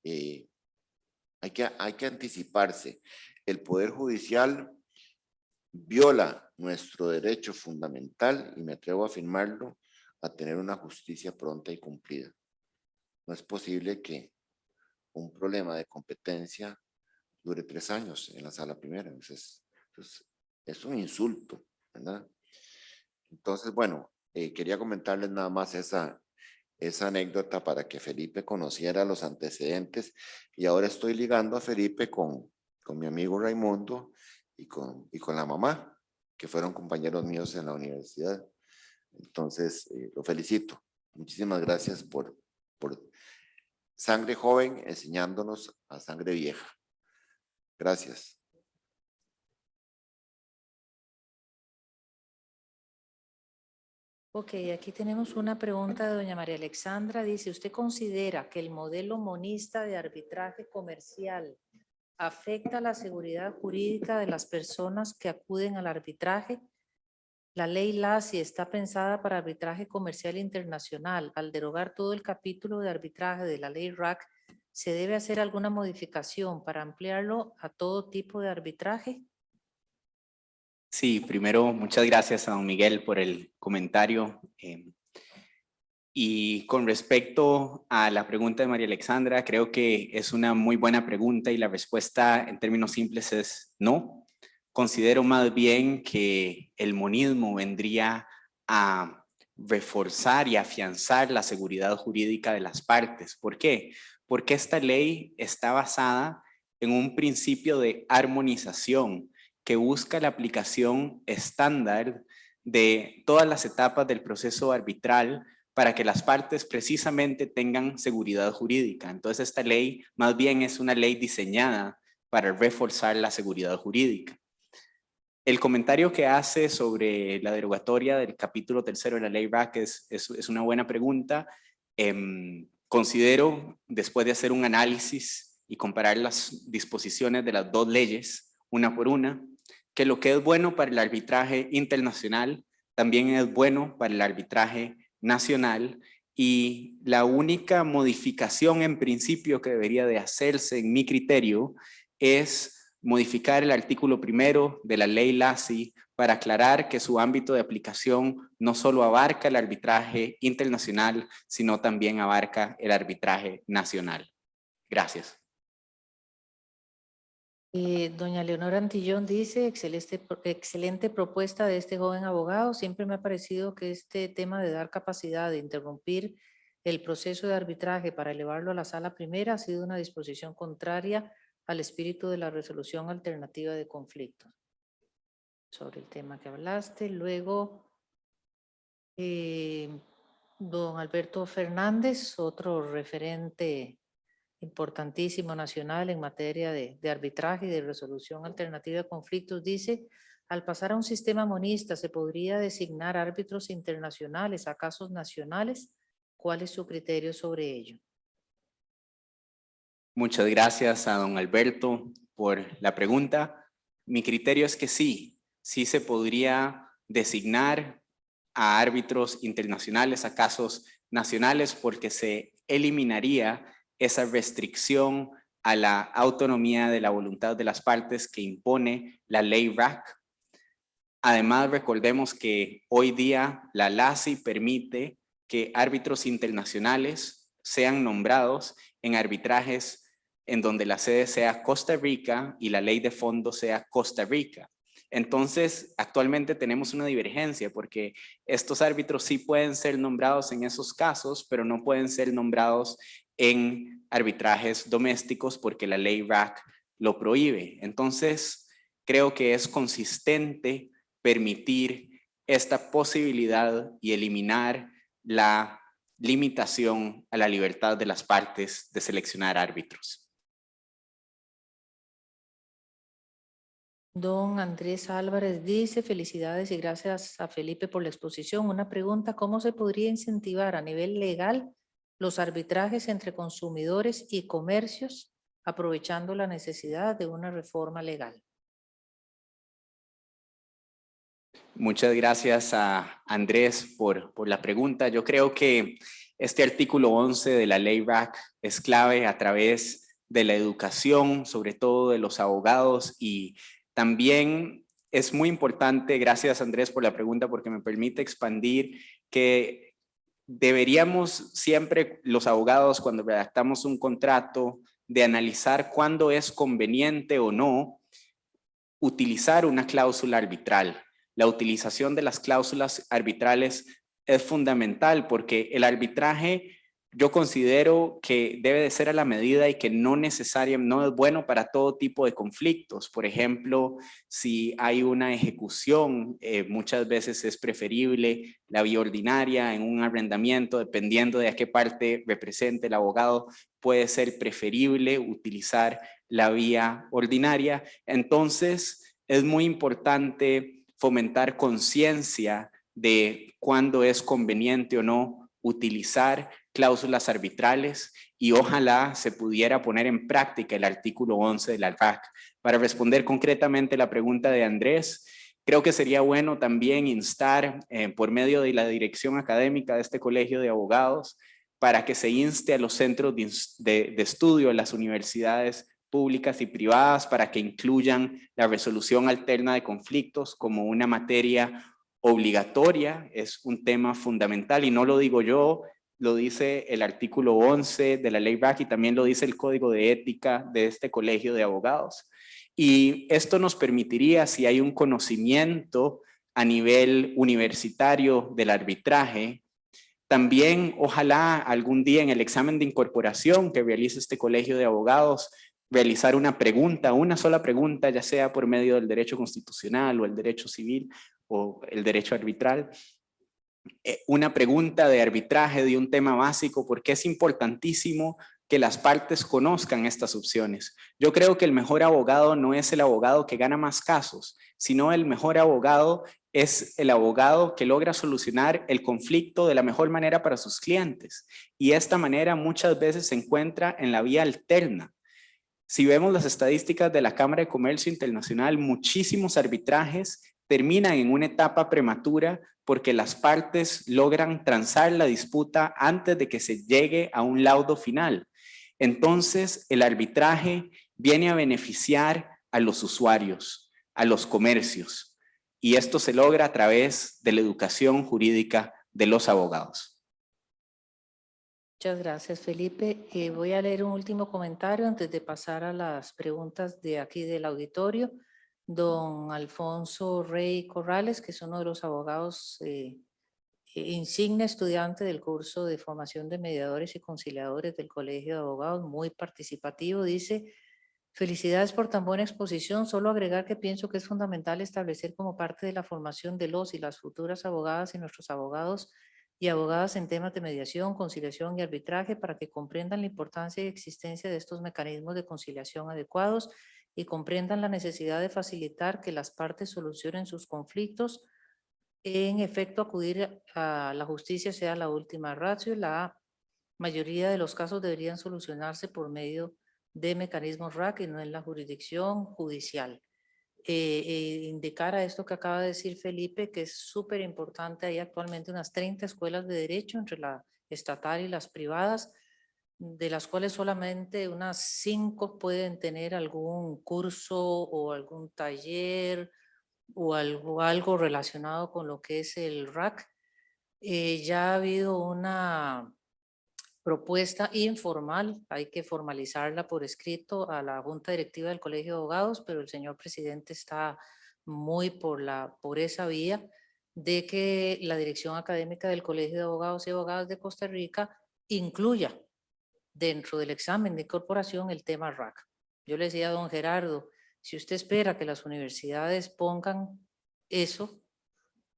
hay que anticiparse. El Poder Judicial viola nuestro derecho fundamental, y me atrevo a afirmarlo, a tener una justicia pronta y cumplida. No es posible que un problema de competencia dure 3 años en la sala primera. Entonces, es un insulto, ¿verdad? Entonces, bueno, quería comentarles nada más esa anécdota para que Felipe conociera los antecedentes, y ahora estoy ligando a Felipe con mi amigo Raimundo y con la mamá, que fueron compañeros míos en la universidad. Entonces, lo felicito. Muchísimas gracias por sangre joven enseñándonos a sangre vieja. Gracias. Ok, aquí tenemos una pregunta de doña María Alexandra. Dice, ¿usted considera que el modelo monista de arbitraje comercial afecta la seguridad jurídica de las personas que acuden al arbitraje? La ley LASI está pensada para arbitraje comercial internacional. Al derogar todo el capítulo de arbitraje de la ley RAC, ¿se debe hacer alguna modificación para ampliarlo a todo tipo de arbitraje? Sí, primero, muchas gracias a don Miguel por el comentario. Y con respecto a la pregunta de María Alexandra, creo que es una muy buena pregunta y la respuesta en términos simples es no. Considero más bien que el monismo vendría a reforzar y afianzar la seguridad jurídica de las partes. ¿Por qué? Porque esta ley está basada en un principio de armonización que busca la aplicación estándar de todas las etapas del proceso arbitral para que las partes precisamente tengan seguridad jurídica. Entonces esta ley más bien es una ley diseñada para reforzar la seguridad jurídica. El comentario que hace sobre la derogatoria del capítulo 3 de la ley RAC es una buena pregunta. Considero, después de hacer un análisis y comparar las disposiciones de las dos leyes, una por una, que lo que es bueno para el arbitraje internacional también es bueno para el arbitraje nacional, y la única modificación en principio que debería de hacerse en mi criterio es modificar el artículo 1 de la ley LACI para aclarar que su ámbito de aplicación no solo abarca el arbitraje internacional, sino también abarca el arbitraje nacional. Gracias. Doña Leonora Antillón dice, excelente propuesta de este joven abogado. Siempre me ha parecido que este tema de dar capacidad de interrumpir el proceso de arbitraje para elevarlo a la sala primera ha sido una disposición contraria al espíritu de la resolución alternativa de conflictos. Sobre el tema que hablaste. Luego, don Alberto Fernández, otro referente importantísimo nacional en materia de arbitraje y de resolución alternativa de conflictos, dice: al pasar a un sistema monista, ¿se podría designar árbitros internacionales a casos nacionales? ¿Cuál es su criterio sobre ello? Muchas gracias a don Alberto por la pregunta. Mi criterio es que sí se podría designar a árbitros internacionales a casos nacionales, porque se eliminaría esa restricción a la autonomía de la voluntad de las partes que impone la ley RAC. Además, recordemos que hoy día la LACI permite que árbitros internacionales sean nombrados en arbitrajes en donde la sede sea Costa Rica y la ley de fondo sea Costa Rica. Entonces, actualmente tenemos una divergencia porque estos árbitros sí pueden ser nombrados en esos casos, pero no pueden ser nombrados en arbitrajes domésticos porque la ley RAC lo prohíbe. Entonces, creo que es consistente permitir esta posibilidad y eliminar la limitación a la libertad de las partes de seleccionar árbitros. Don Andrés Álvarez dice: felicidades y gracias a Felipe por la exposición. Una pregunta: ¿cómo se podría incentivar a nivel legal los arbitrajes entre consumidores y comercios, aprovechando la necesidad de una reforma legal? Muchas gracias a Andrés por la pregunta. Yo creo que este artículo 11 de la ley RAC es clave a través de la educación, sobre todo de los abogados, y también es muy importante, gracias Andrés por la pregunta, porque me permite expandir que deberíamos siempre, los abogados, cuando redactamos un contrato, de analizar cuándo es conveniente o no utilizar una cláusula arbitral. La utilización de las cláusulas arbitrales es fundamental porque el arbitraje yo considero que debe de ser a la medida y que no es bueno para todo tipo de conflictos. Por ejemplo, si hay una ejecución, muchas veces es preferible la vía ordinaria. En un arrendamiento, dependiendo de a qué parte represente el abogado, puede ser preferible utilizar la vía ordinaria. Entonces, es muy importante fomentar conciencia de cuándo es conveniente o no utilizar cláusulas arbitrales, y ojalá se pudiera poner en práctica el artículo 11 de la RAC. Para responder concretamente la pregunta de Andrés, creo que sería bueno también instar por medio de la dirección académica de este colegio de abogados para que se inste a los centros de estudio de las universidades públicas y privadas para que incluyan la resolución alterna de conflictos como una materia obligatoria. Es un tema fundamental y no lo digo yo, lo dice el artículo 11 de la ley RAC y también lo dice el código de ética de este colegio de abogados. Y esto nos permitiría, si hay un conocimiento a nivel universitario del arbitraje, también ojalá algún día en el examen de incorporación que realice este colegio de abogados, realizar una pregunta, una sola pregunta, ya sea por medio del derecho constitucional o el derecho civil o el derecho arbitral, una pregunta de arbitraje de un tema básico, porque es importantísimo que las partes conozcan estas opciones. Yo creo que el mejor abogado no es el abogado que gana más casos, sino el mejor abogado es el abogado que logra solucionar el conflicto de la mejor manera para sus clientes. Y esta manera muchas veces se encuentra en la vía alterna. Si vemos las estadísticas de la Cámara de Comercio Internacional, muchísimos arbitrajes terminan en una etapa prematura porque las partes logran transar la disputa antes de que se llegue a un laudo final. Entonces, el arbitraje viene a beneficiar a los usuarios, a los comercios, y esto se logra a través de la educación jurídica de los abogados. Muchas gracias, Felipe. Voy a leer un último comentario antes de pasar a las preguntas de aquí del auditorio. Don Alfonso Rey Corrales, que es uno de los abogados insigne estudiante del curso de formación de mediadores y conciliadores del Colegio de Abogados, muy participativo, dice: felicidades por tan buena exposición. Solo agregar que pienso que es fundamental establecer como parte de la formación de los y las futuras abogadas y nuestros abogados y abogadas en temas de mediación, conciliación y arbitraje para que comprendan la importancia y existencia de estos mecanismos de conciliación adecuados y comprendan la necesidad de facilitar que las partes solucionen sus conflictos. En efecto, acudir a la justicia sea la última ratio. La mayoría de los casos deberían solucionarse por medio de mecanismos RAC y no en la jurisdicción judicial. Indicar a esto que acaba de decir Felipe, que es súper importante. Hay actualmente unas 30 escuelas de derecho entre la estatal y las privadas, de las cuales solamente unas 5 pueden tener algún curso o algún taller o algo relacionado con lo que es el RAC. Ya ha habido una propuesta informal, hay que formalizarla por escrito a la Junta Directiva del Colegio de Abogados, pero el señor presidente está muy por esa vía de que la dirección académica del Colegio de Abogados y Abogadas de Costa Rica incluya dentro del examen de incorporación el tema RAC. Yo le decía a don Gerardo, si usted espera que las universidades pongan eso,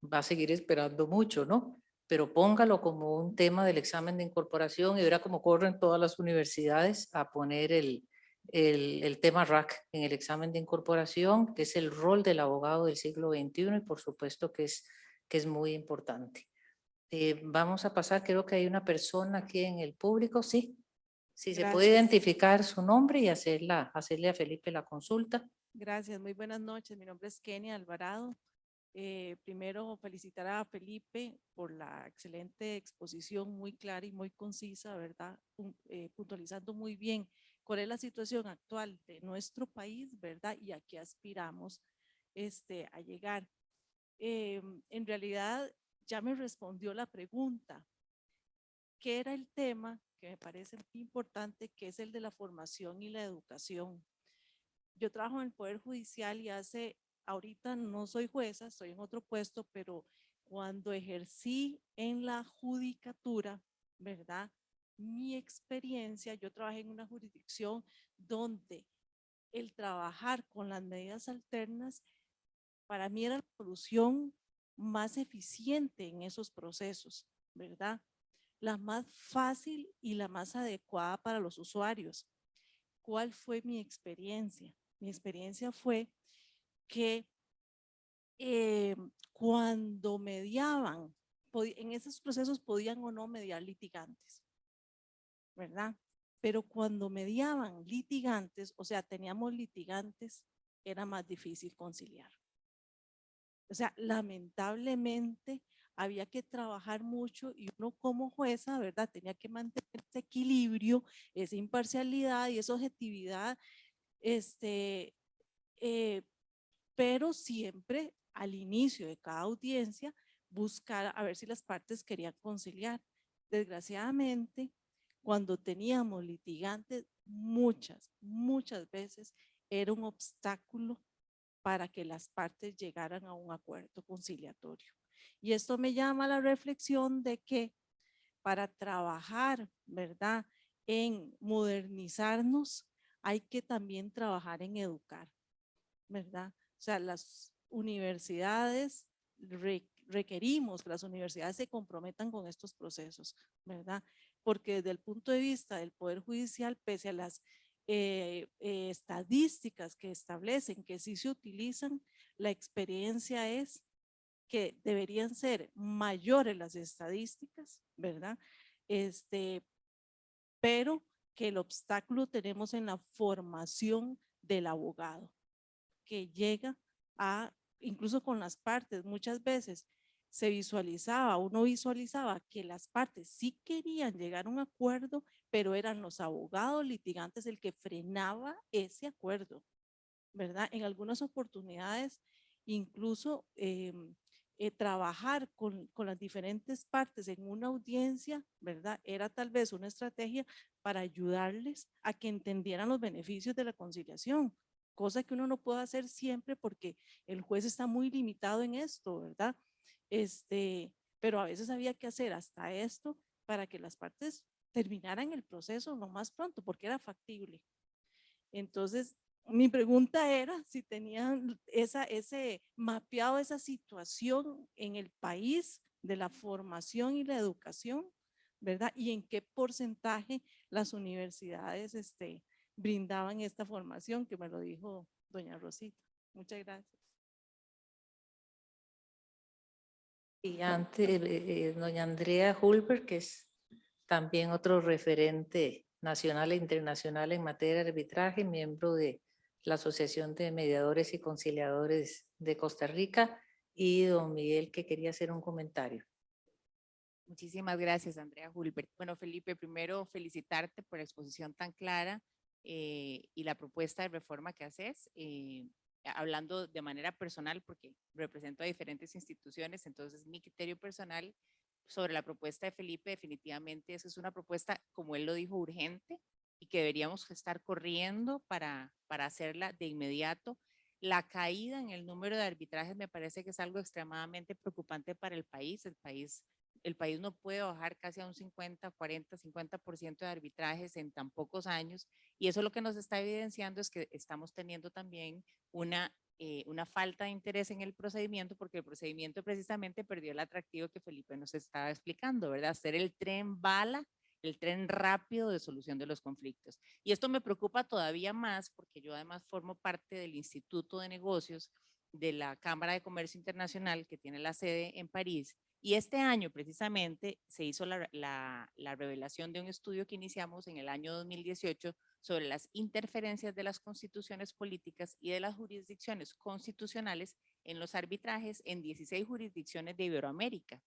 va a seguir esperando mucho, ¿no? Pero póngalo como un tema del examen de incorporación y verá cómo corren todas las universidades a poner el tema RAC en el examen de incorporación, que es el rol del abogado del siglo XXI y por supuesto que es muy importante. Vamos a pasar, creo que hay una persona aquí en el público, sí. Si se puede identificar su nombre y hacerle a Felipe la consulta. Gracias, muy buenas noches. Mi nombre es Kenia Alvarado. Primero, felicitar a Felipe por la excelente exposición, muy clara y muy concisa, ¿verdad? Puntualizando muy bien cuál es la situación actual de nuestro país, ¿verdad? Y a qué aspiramos a llegar. En realidad, ya me respondió la pregunta. ¿Qué era el tema que me parece muy importante, que es el de la formación y la educación? Yo trabajo en el Poder Judicial y ahorita no soy jueza, estoy en otro puesto, pero cuando ejercí en la judicatura, ¿verdad? Mi experiencia, yo trabajé en una jurisdicción donde el trabajar con las medidas alternas para mí era la solución más eficiente en esos procesos, ¿verdad? La más fácil y la más adecuada para los usuarios. ¿Cuál fue mi experiencia? Mi experiencia fue que cuando mediaban, en esos procesos podían o no mediar litigantes, ¿verdad? Pero cuando mediaban litigantes, o sea, teníamos litigantes, era más difícil conciliar. O sea, lamentablemente había que trabajar mucho y uno como jueza, ¿verdad? Tenía que mantener ese equilibrio, esa imparcialidad y esa objetividad, pero siempre al inicio de cada audiencia buscar a ver si las partes querían conciliar. Desgraciadamente, cuando teníamos litigantes, muchas veces era un obstáculo para que las partes llegaran a un acuerdo conciliatorio. Y esto me llama a la reflexión de que para trabajar, ¿verdad?, en modernizarnos, hay que también trabajar en educar, ¿verdad? O sea, las universidades requerimos que las universidades se comprometan con estos procesos, ¿verdad? Porque desde el punto de vista del Poder Judicial, pese a las estadísticas que establecen que sí se utilizan, la experiencia es que deberían ser mayores las estadísticas, ¿verdad? Pero que el obstáculo tenemos en la formación del abogado, que llega a, incluso con las partes, muchas veces uno visualizaba que las partes sí querían llegar a un acuerdo, pero eran los abogados litigantes el que frenaba ese acuerdo, ¿verdad? En algunas oportunidades, incluso trabajar con las diferentes partes en una audiencia, ¿verdad? Era tal vez una estrategia para ayudarles a que entendieran los beneficios de la conciliación, cosa que uno no puede hacer siempre porque el juez está muy limitado en esto, ¿verdad? Pero a veces había que hacer hasta esto para que las partes terminaran el proceso lo más pronto, porque era factible. Entonces, mi pregunta era si tenían ese mapeado esa situación en el país de la formación y la educación, ¿verdad? Y en qué porcentaje las universidades brindaban esta formación, que me lo dijo doña Rosita. Muchas gracias. Y antes, doña Andrea Hulbert, que es también otro referente nacional e internacional en materia de arbitraje, miembro de la Asociación de Mediadores y Conciliadores de Costa Rica, y don Miguel, que quería hacer un comentario. Muchísimas gracias, Andrea Hulbert. Bueno, Felipe, primero felicitarte por la exposición tan clara y la propuesta de reforma que haces. Hablando de manera personal, porque represento a diferentes instituciones, entonces mi criterio personal sobre la propuesta de Felipe, definitivamente esa es una propuesta, como él lo dijo, urgente y que deberíamos estar corriendo para hacerla de inmediato. La caída en el número de arbitrajes me parece que es algo extremadamente preocupante para el país. El país no puede bajar casi a un 50, 40, 50% de arbitrajes en tan pocos años, y eso lo que nos está evidenciando es que estamos teniendo también una falta de interés en el procedimiento, porque el procedimiento precisamente perdió el atractivo que Felipe nos estaba explicando, ¿verdad? Ser el tren bala, el tren rápido de solución de los conflictos. Y esto me preocupa todavía más porque yo además formo parte del Instituto de Negocios de la Cámara de Comercio Internacional, que tiene la sede en París, y este año precisamente se hizo la revelación de un estudio que iniciamos en el año 2018 sobre las interferencias de las constituciones políticas y de las jurisdicciones constitucionales en los arbitrajes en 16 jurisdicciones de Iberoamérica.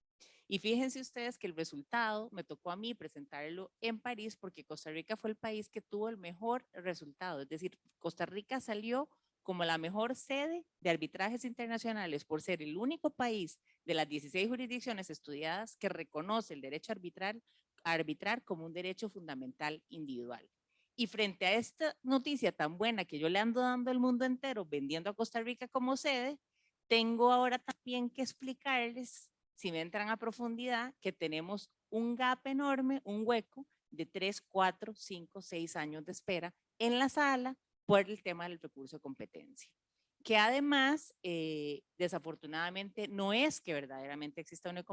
Y fíjense ustedes que el resultado me tocó a mí presentarlo en París porque Costa Rica fue el país que tuvo el mejor resultado. Es decir, Costa Rica salió como la mejor sede de arbitrajes internacionales por ser el único país de las 16 jurisdicciones estudiadas que reconoce el derecho a arbitrar como un derecho fundamental individual. Y frente a esta noticia tan buena que yo le ando dando al mundo entero, vendiendo a Costa Rica como sede, tengo ahora también que explicarles, si me entran a profundidad, que tenemos un gap enorme, un hueco de 3, 4, 5, 6 años de espera en la sala por el tema del recurso de competencia, que además, desafortunadamente, no es que verdaderamente exista una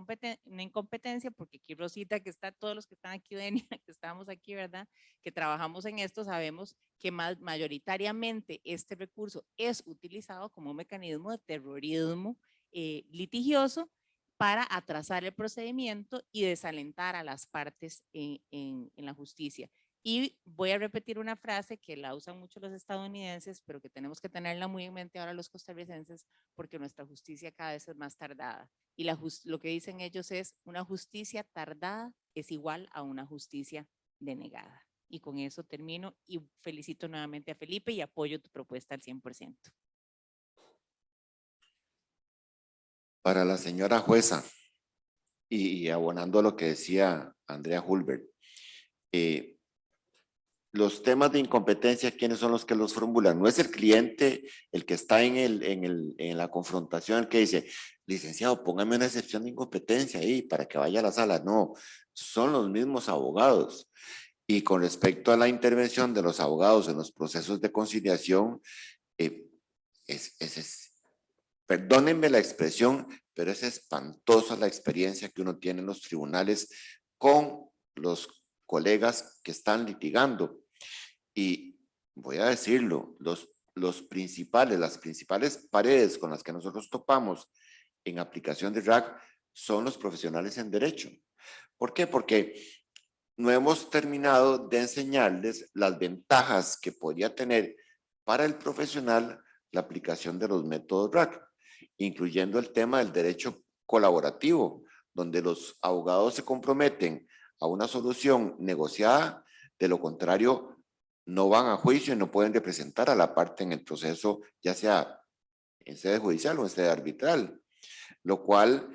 incompetencia, porque aquí Rosita, que está, todos los que están aquí, Denia, que estamos aquí, ¿verdad?, que trabajamos en esto, sabemos que mayoritariamente este recurso es utilizado como un mecanismo de terrorismo litigioso para atrasar el procedimiento y desalentar a las partes en la justicia. Y voy a repetir una frase que la usan mucho los estadounidenses, pero que tenemos que tenerla muy en mente ahora los costarricenses, porque nuestra justicia cada vez es más tardada. Y lo que dicen ellos es, una justicia tardada es igual a una justicia denegada. Y con eso termino y felicito nuevamente a Felipe y apoyo tu propuesta al 100%. Para la señora jueza y abonando a lo que decía Andrea Hulbert, los temas de incompetencia, ¿quiénes son los que los formulan? No es el cliente el que está en la confrontación, el que dice, licenciado, póngame una excepción de incompetencia ahí para que vaya a la sala. No, son los mismos abogados. Y con respecto a la intervención de los abogados en los procesos de conciliación, perdónenme la expresión, pero es espantosa la experiencia que uno tiene en los tribunales con los colegas que están litigando. Y voy a decirlo, las principales paredes con las que nosotros topamos en aplicación de RAC son los profesionales en derecho. ¿Por qué? Porque no hemos terminado de enseñarles las ventajas que podría tener para el profesional la aplicación de los métodos RAC, incluyendo el tema del derecho colaborativo, donde los abogados se comprometen a una solución negociada, de lo contrario no van a juicio y no pueden representar a la parte en el proceso, ya sea en sede judicial o en sede arbitral, lo cual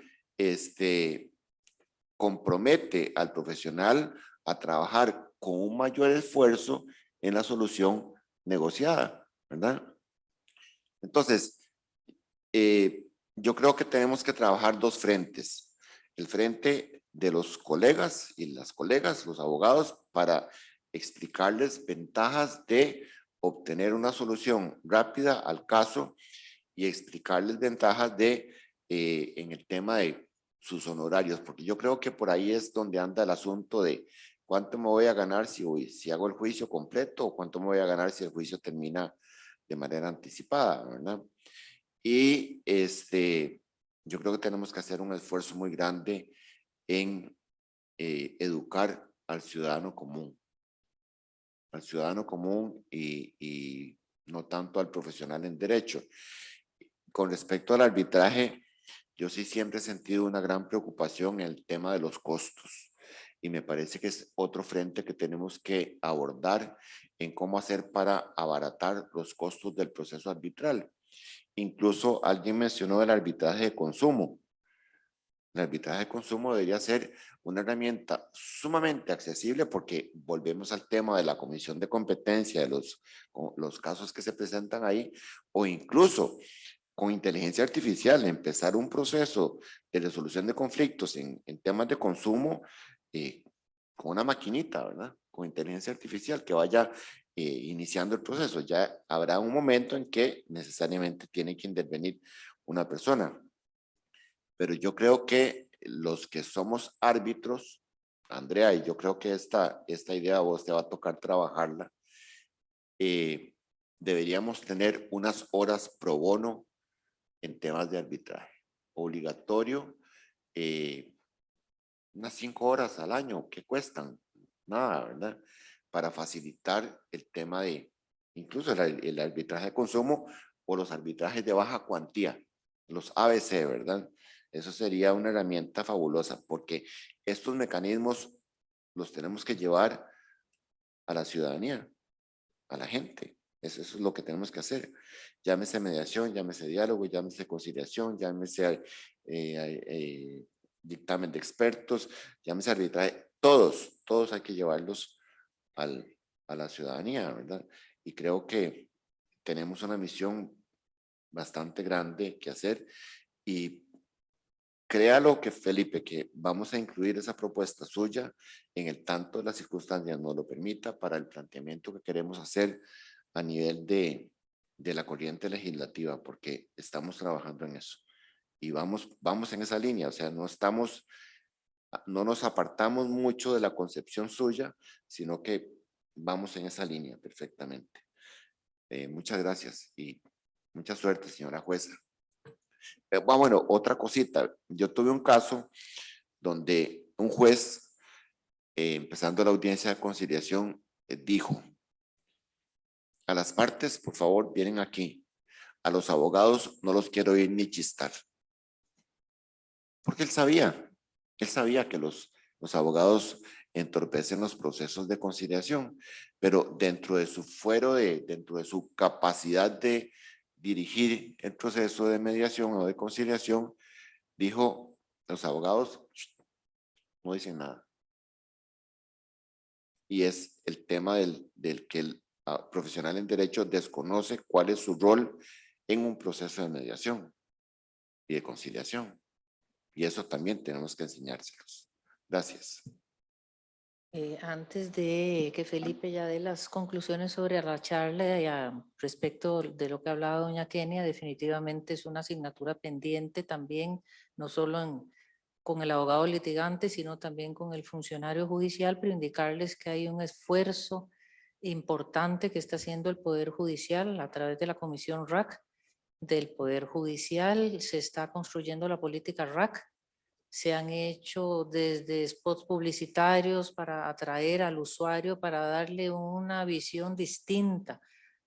compromete al profesional a trabajar con un mayor esfuerzo en la solución negociada, ¿verdad? Entonces, yo creo que tenemos que trabajar dos frentes. El frente de los colegas y las colegas, los abogados, para explicarles ventajas de obtener una solución rápida al caso y explicarles ventajas de, en el tema de sus honorarios, porque yo creo que por ahí es donde anda el asunto de cuánto me voy a ganar si hago el juicio completo o cuánto me voy a ganar si el juicio termina de manera anticipada, ¿verdad? Y yo creo que tenemos que hacer un esfuerzo muy grande en educar al ciudadano común y no tanto al profesional en derecho. Con respecto al arbitraje, yo sí siempre he sentido una gran preocupación en el tema de los costos y me parece que es otro frente que tenemos que abordar en cómo hacer para abaratar los costos del proceso arbitral. Incluso alguien mencionó el arbitraje de consumo. El arbitraje de consumo debería ser una herramienta sumamente accesible porque volvemos al tema de la comisión de competencia de los casos que se presentan ahí, o incluso con inteligencia artificial empezar un proceso de resolución de conflictos en temas de consumo con una maquinita, ¿verdad? Con inteligencia artificial que vaya iniciando el proceso. Ya habrá un momento en que necesariamente tiene que intervenir una persona. Pero yo creo que los que somos árbitros, Andrea, y yo creo que esta idea a vos te va a tocar trabajarla, deberíamos tener unas horas pro bono en temas de arbitraje. Obligatorio, unas 5 horas al año, ¿qué cuestan? Nada, ¿verdad? Para facilitar el tema de, incluso el arbitraje de consumo o los arbitrajes de baja cuantía, los ABC, ¿verdad? Eso sería una herramienta fabulosa porque estos mecanismos los tenemos que llevar a la ciudadanía, a la gente. Eso es lo que tenemos que hacer. Llámese mediación, llámese diálogo, llámese conciliación, llámese dictamen de expertos, llámese arbitraje. Todos hay que llevarlos a la ciudadanía, ¿verdad? Y creo que tenemos una misión bastante grande que hacer y créalo que Felipe, que vamos a incluir esa propuesta suya en el tanto las circunstancias nos lo permita para el planteamiento que queremos hacer a nivel de la corriente legislativa, porque estamos trabajando en eso y vamos en esa línea, o sea, no nos apartamos mucho de la concepción suya, sino que vamos en esa línea perfectamente. Muchas gracias y mucha suerte, señora jueza. Bueno, otra cosita. Yo tuve un caso donde un juez, empezando la audiencia de conciliación, dijo, a las partes, por favor, vienen aquí. A los abogados no los quiero oír ni chistar. Porque él sabía que los abogados entorpecen los procesos de conciliación, pero dentro de su fuero, dentro de su capacidad de dirigir el proceso de mediación o de conciliación, dijo, los abogados No dicen nada. Y es el tema del que el profesional en derecho desconoce cuál es su rol en un proceso de mediación y de conciliación. Y eso también tenemos que enseñárselos. Gracias. Antes de que Felipe ya dé las conclusiones sobre la charla respecto de lo que ha hablado doña Kenia, definitivamente es una asignatura pendiente también, no solo con el abogado litigante, sino también con el funcionario judicial, pero indicarles que hay un esfuerzo importante que está haciendo el Poder Judicial a través de la Comisión RAC del Poder Judicial. Se está construyendo la política RAC. Se han hecho desde spots publicitarios para atraer al usuario, para darle una visión distinta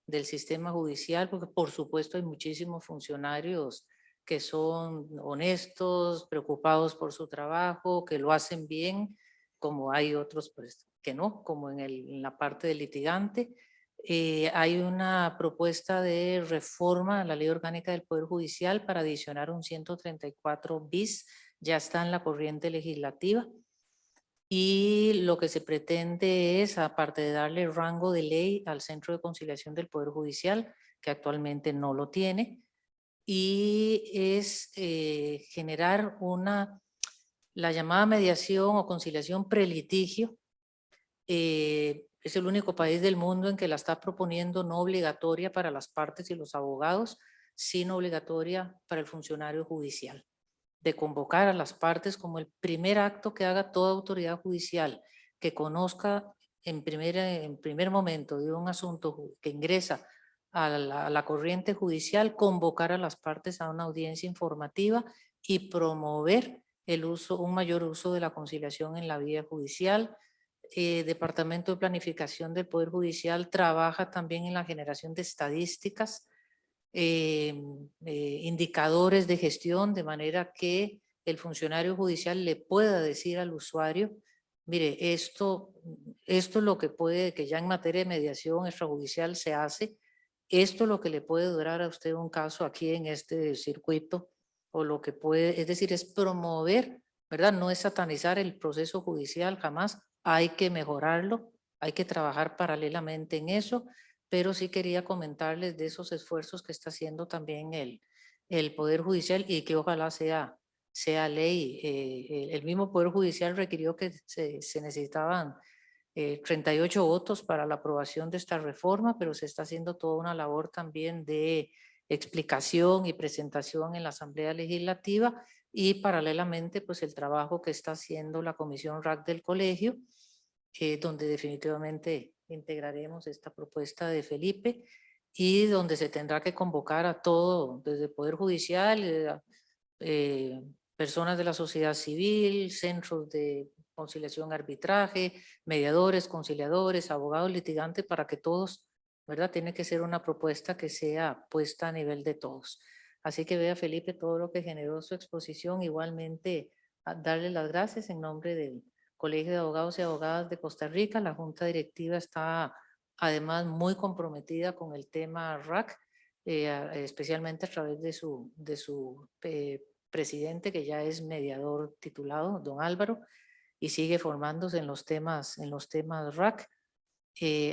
del sistema judicial, porque por supuesto hay muchísimos funcionarios que son honestos, preocupados por su trabajo, que lo hacen bien, como hay otros pues, que no, como en la parte del litigante. Hay una propuesta de reforma a la Ley Orgánica del Poder Judicial para adicionar un 134 bis, ya está en la corriente legislativa. Y lo que se pretende es, aparte de darle rango de ley al Centro de Conciliación del Poder Judicial, que actualmente no lo tiene, y es generar la llamada mediación o conciliación prelitigio. Es el único país del mundo en que la está proponiendo no obligatoria para las partes y los abogados, sino obligatoria para el funcionario judicial, de convocar a las partes como el primer acto que haga toda autoridad judicial, que conozca en primer momento de un asunto que ingresa a la corriente judicial, convocar a las partes a una audiencia informativa y promover un mayor uso de la conciliación en la vía judicial. Departamento de Planificación del Poder Judicial trabaja también en la generación de estadísticas, indicadores de gestión, de manera que el funcionario judicial le pueda decir al usuario, mire, esto es lo que que ya en materia de mediación extrajudicial se hace, esto es lo que le puede durar a usted un caso aquí en este circuito, o lo que puede, es decir, es promover, ¿verdad? No es satanizar el proceso judicial jamás, hay que mejorarlo, hay que trabajar paralelamente en eso, pero sí quería comentarles de esos esfuerzos que está haciendo también el Poder Judicial y que ojalá sea ley. El mismo Poder Judicial requirió que se necesitaban 38 votos para la aprobación de esta reforma, pero se está haciendo toda una labor también de explicación y presentación en la Asamblea Legislativa y paralelamente pues el trabajo que está haciendo la Comisión RAC del colegio, donde definitivamente integraremos esta propuesta de Felipe y donde se tendrá que convocar a todo, desde el Poder Judicial, personas de la sociedad civil, centros de conciliación, arbitraje, mediadores, conciliadores, abogados, litigantes, para que todos, ¿verdad? Tiene que ser una propuesta que sea puesta a nivel de todos. Así que vea, Felipe, todo lo que generó su exposición, igualmente darle las gracias en nombre del Colegio de Abogados y Abogadas de Costa Rica. La Junta Directiva está además muy comprometida con el tema RAC, especialmente a través de su presidente, que ya es mediador titulado, don Álvaro, y sigue formándose en los temas RAC.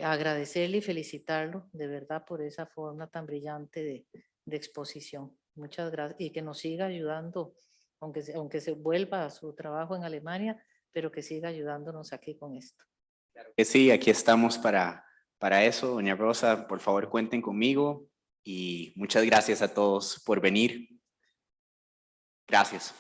Agradecerle y felicitarlo de verdad por esa forma tan brillante de exposición. Muchas gracias y que nos siga ayudando, aunque se vuelva a su trabajo en Alemania, pero que siga ayudándonos aquí con esto. Claro que sí, aquí estamos para eso. Doña Rosa, por favor cuenten conmigo y muchas gracias a todos por venir. Gracias.